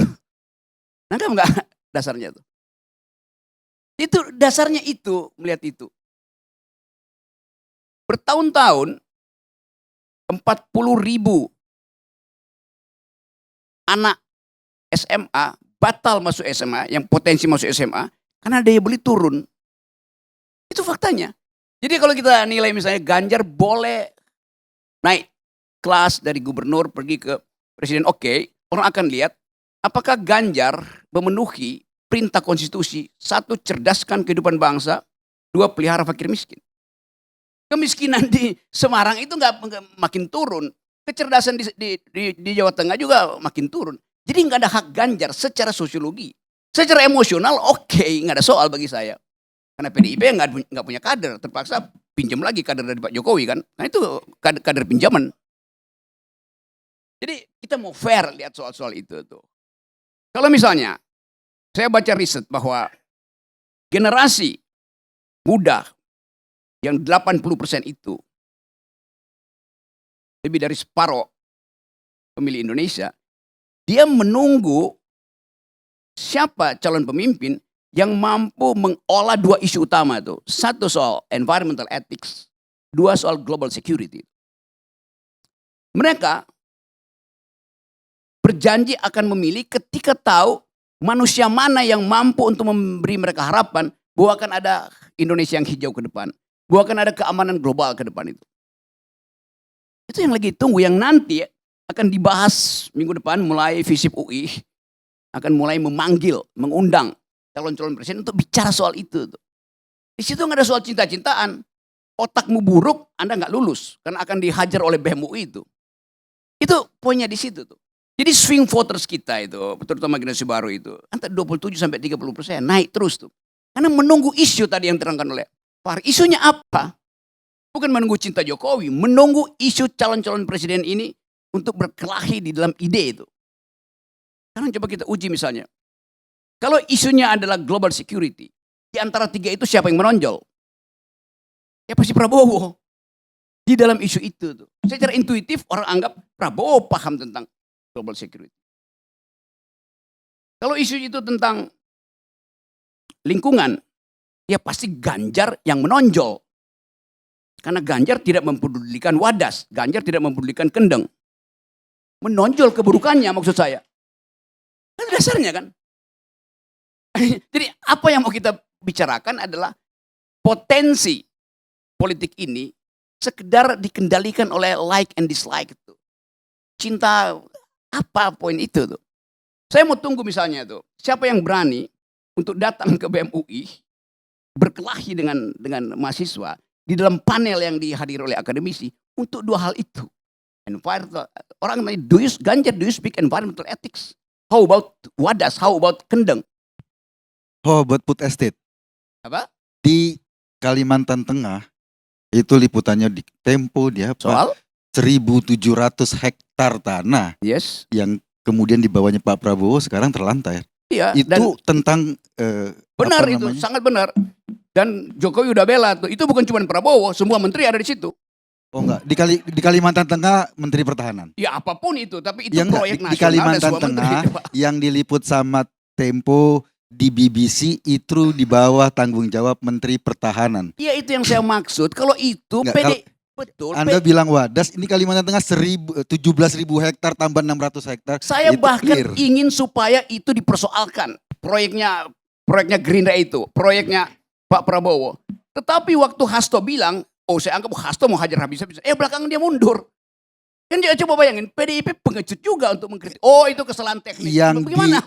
Nangkap nggak dasarnya tuh? Itu dasarnya itu, melihat itu. Bertahun-tahun 40.000 anak SMA batal masuk SMA, yang potensi masuk SMA, karena daya beli turun. Itu faktanya. Jadi kalau kita nilai misalnya Ganjar boleh naik kelas dari gubernur pergi ke presiden, oke, orang akan lihat apakah Ganjar memenuhi perintah konstitusi. 1, cerdaskan kehidupan bangsa. 2, pelihara fakir miskin. Kemiskinan di Semarang itu nggak makin turun. Kecerdasan di Jawa Tengah juga makin turun. Jadi nggak ada hak Ganjar secara sosiologi. Secara emosional oke, nggak ada soal bagi saya. Karena PDIP nggak punya kader, terpaksa pinjam lagi kader dari Pak Jokowi kan. Nah itu kader pinjaman. Jadi kita mau fair lihat soal-soal itu tuh. Kalau misalnya saya baca riset bahwa generasi muda yang 80% itu lebih dari separuh pemilih Indonesia, dia menunggu siapa calon pemimpin yang mampu mengolah 2 isu utama itu. 1 soal environmental ethics, 2 soal global security. Mereka berjanji akan memilih ketika tahu manusia mana yang mampu untuk memberi mereka harapan bahwa akan ada Indonesia yang hijau ke depan, bahwa akan ada keamanan global ke depan itu. Itu yang lagi tunggu, yang nanti akan dibahas minggu depan mulai FISIP UI akan mulai memanggil, mengundang calon-calon presiden untuk bicara soal itu. Di situ nggak ada soal cinta-cintaan. Otakmu buruk, Anda nggak lulus karena akan dihajar oleh BEM UI itu. Itu poinnya di situ tuh. Jadi swing voters kita itu, terutama generasi baru itu, antara 27 sampai 30% naik terus tuh. Karena menunggu isu tadi yang diterangkan oleh Pak. Isunya apa? Bukan menunggu cinta Jokowi, menunggu isu calon-calon presiden ini untuk berkelahi di dalam ide itu. Sekarang coba kita uji misalnya. Kalau isunya adalah global security, di antara 3 itu siapa yang menonjol? Ya pasti Prabowo. Di dalam isu itu tuh. Secara intuitif orang anggap Prabowo paham tentang global security. Kalau isu itu tentang lingkungan, ya pasti Ganjar yang menonjol. Karena Ganjar tidak mempedulikan wadas, Ganjar tidak mempedulikan kendeng. Menonjol keburukannya maksud saya. Kan dasarnya kan. Jadi apa yang mau kita bicarakan adalah potensi politik ini sekedar dikendalikan oleh like and dislike itu. Cinta apa poin itu tuh. Saya mau tunggu misalnya tuh, siapa yang berani untuk datang ke BEM UI berkelahi dengan mahasiswa di dalam panel yang dihadiri oleh akademisi untuk 2 hal itu. Environmental, orang tanya, Ganjar, do you speak environmental ethics? How about wadas? How about kendeng? Oh, buat food estate. Apa? Di Kalimantan Tengah itu liputannya di Tempo dia Soal? 1.700 hektar tanah Yes. yang kemudian di bawahnya Pak Prabowo sekarang terlantar. Iya. Itu tentang benar apa itu, namanya? sangat benar. Dan Jokowi udah bela tuh. Itu bukan cuma Prabowo, semua menteri ada di situ. Oh enggak, di Kalimantan Tengah Menteri Pertahanan. Ya apapun itu, tapi itu Yang enggak, proyek di nasional dan Kalimantan semua Tengah menteri. yang diliput sama Tempo di BBC itu di bawah tanggung jawab Menteri Pertahanan. Iya itu yang saya maksud. Kalau itu Nggak, betul. Anda bilang Wadas, ini Kalimantan Tengah 17.000 hektar tambah 600 hektar. Saya itu bahkan clear. ingin supaya itu dipersoalkan. Proyeknya Gerindra itu, proyeknya Pak Prabowo. Tetapi waktu Hasto bilang, oh saya anggap Hasto mau hajar habis-habisan. Belakangan dia mundur. Kan coba bayangin, PDIP pengecut juga untuk mengkritik. Oh itu kesalahan teknis. Bagaimana?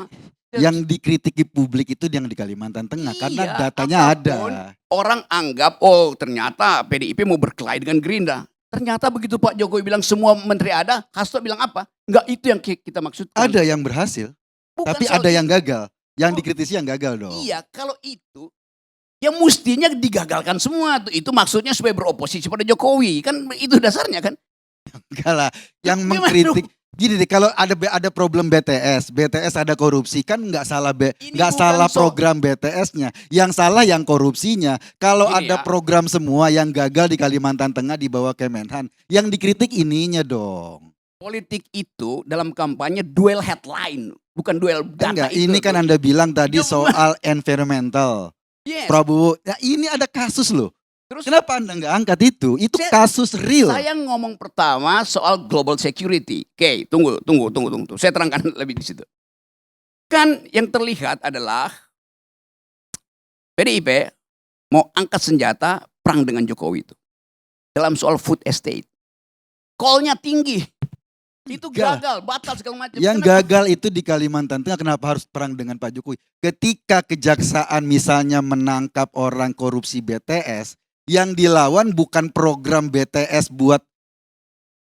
Yang dikritiki publik itu yang di Kalimantan Tengah karena Iya, datanya apapun, ada. Orang anggap, oh ternyata PDIP mau berkelahi dengan Gerindra. Ternyata begitu Pak Jokowi bilang semua menteri ada, Hasto bilang apa? Enggak itu yang kita maksudkan. Ada yang berhasil, Bukan tapi soal ada yang itu. gagal. Yang dikritisi yang gagal dong. Iya, kalau itu ya mestinya digagalkan semua tuh. Itu maksudnya supaya beroposisi pada Jokowi. Kan itu dasarnya kan. Enggak lah, yang Gimana mengkritik. Gini deh, kalau ada problem BTS ada korupsi kan nggak salah Ini nggak bukan salah program BTS-nya, yang salah yang korupsinya. Kalau Gini ada ya. program semua yang gagal di Kalimantan Tengah di bawah Kemenhan, yang dikritik ininya dong. Politik itu dalam kampanye duel headline, bukan duel data. Enggak, itu ini kan tuh. Anda bilang tadi Ya, soal environmental. Yes. Prabowo, nah ini ada kasus loh. Terus Kenapa Anda nggak angkat itu? Itu Saya- kasus real. saya ngomong pertama soal global security. Oke, tunggu. Saya terangkan lebih di situ. Kan yang terlihat adalah PDIP mau angkat senjata perang dengan Jokowi itu. Dalam soal food estate. Call-nya tinggi. Itu Enggak. gagal, batal segala macam. Yang Kenapa? gagal itu di Kalimantan Tengah, kenapa harus perang dengan Pak Jokowi? Ketika kejaksaan misalnya menangkap orang korupsi BTS, yang dilawan bukan program BTS buat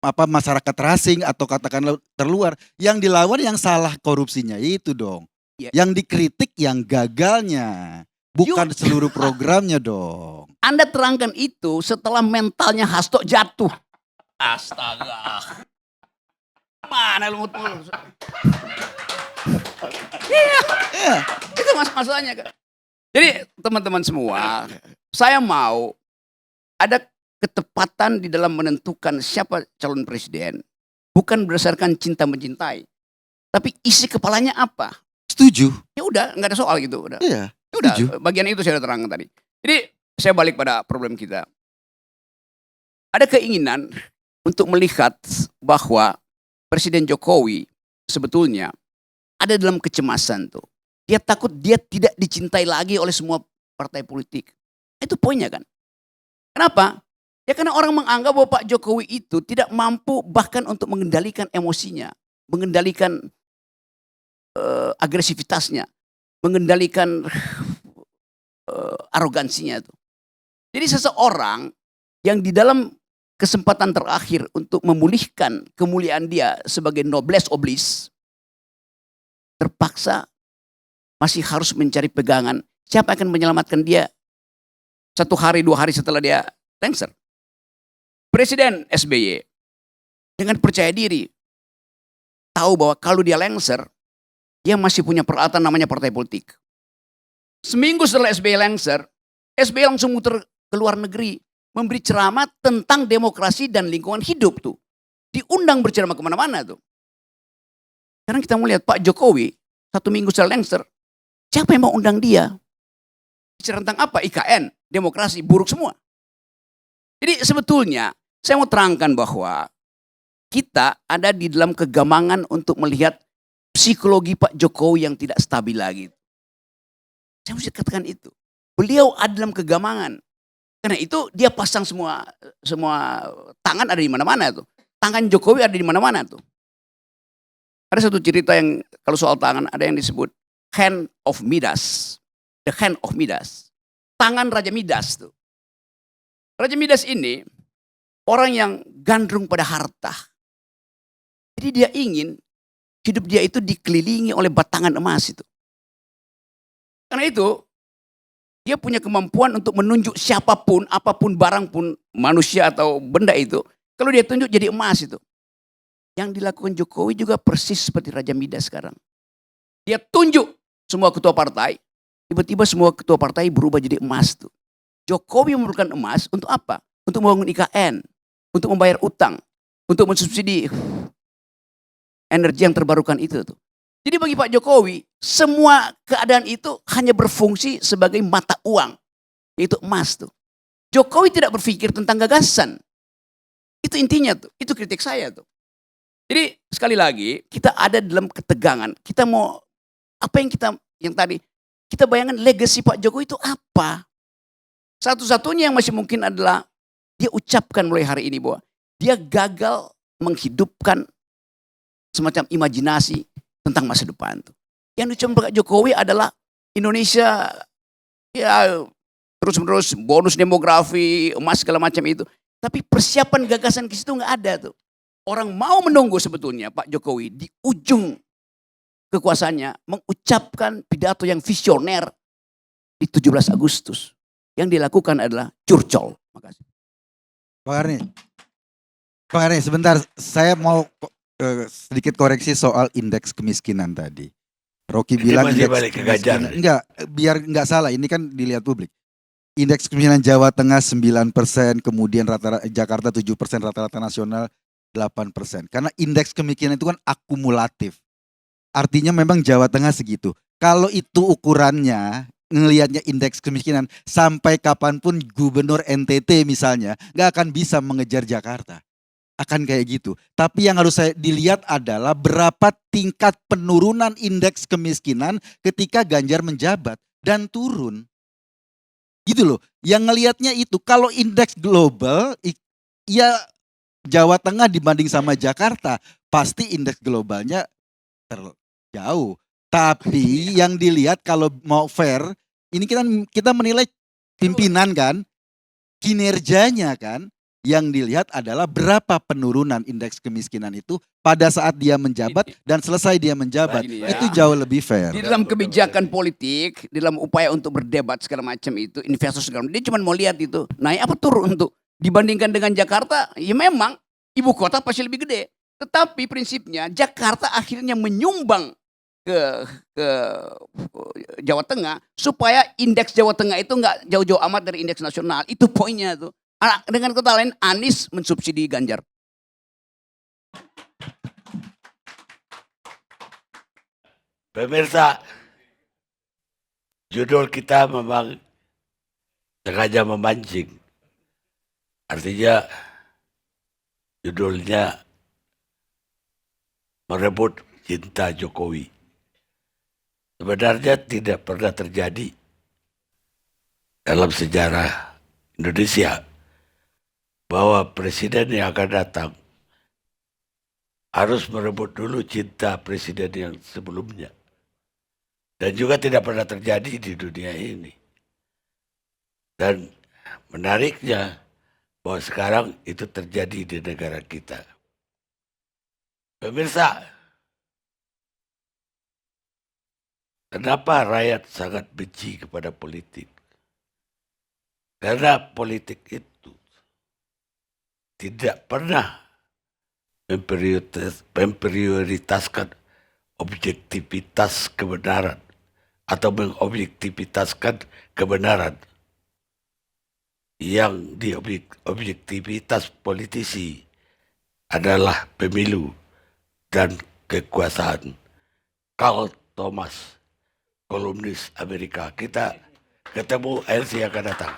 masyarakat terasing atau katakanlah terluar, yang dilawan yang salah korupsinya itu dong. Ya. Yang dikritik yang gagalnya, bukan seluruh programnya dong. Anda terangkan itu setelah mentalnya Hasto jatuh. Astaga. Mana lu Iya, itu masalahnya kan. Jadi teman-teman semua, saya mau ada ketepatan di dalam menentukan siapa calon presiden. Bukan berdasarkan cinta mencintai. Tapi isi kepalanya apa. Setuju? Ya udah, nggak ada soal gitu. Udah. Iya. Ya udah, Setuju. bagian itu saya udah terangkan tadi. Jadi saya balik pada problem kita. Ada keinginan untuk melihat bahwa Presiden Jokowi sebetulnya ada dalam kecemasan tuh. Dia takut dia tidak dicintai lagi oleh semua partai politik. Itu poinnya kan. Kenapa? Ya karena orang menganggap bahwa Pak Jokowi itu tidak mampu bahkan untuk mengendalikan emosinya. Mengendalikan agresivitasnya. Mengendalikan arogansinya tuh. Jadi seseorang yang di dalam kesempatan terakhir untuk memulihkan kemuliaan dia sebagai noblesse oblige, terpaksa masih harus mencari pegangan. Siapa akan menyelamatkan dia 1 hari 2 hari setelah dia lengser? Presiden SBY dengan percaya diri tahu bahwa kalau dia lengser, dia masih punya peralatan namanya partai politik. Seminggu setelah SBY lengser, SBY langsung muter ke luar negeri, memberi ceramah tentang demokrasi dan lingkungan hidup tuh. Diundang berceramah kemana-mana tuh. Sekarang kita mau lihat Pak Jokowi 1 minggu setelah lengser, siapa yang mau undang dia? Bicara tentang apa? IKN, demokrasi, buruk semua. Jadi sebetulnya saya mau terangkan bahwa kita ada di dalam kegamangan untuk melihat psikologi Pak Jokowi yang tidak stabil lagi. Saya mesti katakan itu. Beliau ada dalam kegamangan. Karena itu dia pasang semua tangan ada di mana-mana tuh. Tangan Jokowi ada di mana-mana tuh. Ada satu cerita yang kalau soal tangan ada yang disebut hand of Midas. The hand of Midas. Tangan Raja Midas tuh. Raja Midas ini orang yang gandrung pada harta. Jadi dia ingin hidup dia itu dikelilingi oleh batangan emas itu. Karena itu dia punya kemampuan untuk menunjuk siapapun, apapun barang pun, manusia atau benda itu. Kalau dia tunjuk jadi emas itu. Yang dilakukan Jokowi juga persis seperti Raja Midas sekarang. Dia tunjuk semua ketua partai, tiba-tiba semua ketua partai berubah jadi emas tuh. Jokowi memerlukan emas untuk apa? Untuk membangun IKN, untuk membayar utang, untuk mensubsidi energi yang terbarukan itu tuh. Jadi bagi Pak Jokowi, semua keadaan itu hanya berfungsi sebagai mata uang, yaitu emas tuh. Jokowi tidak berpikir tentang gagasan. Itu intinya tuh, itu kritik saya tuh. Jadi sekali lagi, kita ada dalam ketegangan. Kita mau, apa yang tadi, kita bayangkan legacy Pak Jokowi itu apa? Satu-satunya yang masih mungkin adalah, dia ucapkan mulai hari ini bahwa dia gagal menghidupkan semacam imajinasi tentang masa depan tuh. Yang diucapkan Pak Jokowi adalah Indonesia ya terus-menerus bonus demografi, emas segala macam itu. Tapi persiapan gagasan ke situ nggak ada tuh. Orang mau menunggu sebetulnya Pak Jokowi di ujung kekuasaannya mengucapkan pidato yang visioner di 17 Agustus. Yang dilakukan adalah curcol. Makasih. Pak Arni, sebentar, saya mau sedikit koreksi soal indeks kemiskinan tadi. Rocky Ini bilang masih indeks balik ke Ganjar kemiskinan. nih. Enggak, biar enggak salah, ini kan dilihat publik. Indeks kemiskinan Jawa Tengah 9%, kemudian rata-rata Jakarta 7%, rata-rata nasional 8%. Karena indeks kemiskinan itu kan akumulatif. Artinya memang Jawa Tengah segitu. Kalau itu ukurannya, ngelihatnya indeks kemiskinan, sampai kapanpun gubernur NTT misalnya, nggak akan bisa mengejar Jakarta. Akan kayak gitu. Tapi yang harus saya dilihat adalah berapa tingkat penurunan indeks kemiskinan ketika Ganjar menjabat dan turun. Gitu loh. Yang ngelihatnya itu kalau indeks global, ya Jawa Tengah dibanding sama Jakarta, pasti indeks globalnya terjauh. Tapi yang dilihat kalau mau fair, ini kita menilai pimpinan kan, kinerjanya kan, yang dilihat adalah berapa penurunan indeks kemiskinan itu pada saat dia menjabat dan selesai dia menjabat. Ini ya. Itu jauh lebih fair. Di dalam kebijakan politik, di dalam upaya untuk berdebat segala macam itu, investor segala macam, dia cuma mau lihat itu naik apa turun untuk dibandingkan dengan Jakarta. Ya memang ibu kota pasti lebih gede, tetapi prinsipnya Jakarta akhirnya menyumbang ke Jawa Tengah supaya indeks Jawa Tengah itu nggak jauh-jauh amat dari indeks nasional. Itu poinnya tuh. Dengan kata lain, Anies mensubsidi Ganjar. Pemirsa, judul kita memang sengaja memancing. Artinya judulnya merebut cinta Jokowi. Sebenarnya tidak pernah terjadi dalam sejarah Indonesia bahwa presiden yang akan datang harus merebut dulu cinta presiden yang sebelumnya. Dan juga tidak pernah terjadi di dunia ini. Dan menariknya bahwa sekarang itu terjadi di negara kita. Pemirsa, kenapa rakyat sangat benci kepada politik? Karena politik itu tidak pernah memprioritaskan objektivitas kebenaran atau mengobjektivitaskan kebenaran. Yang di objektivitas politisi adalah pemilu dan kekuasaan. Carl Thomas, kolumnis Amerika. Kita ketemu LC yang akan datang.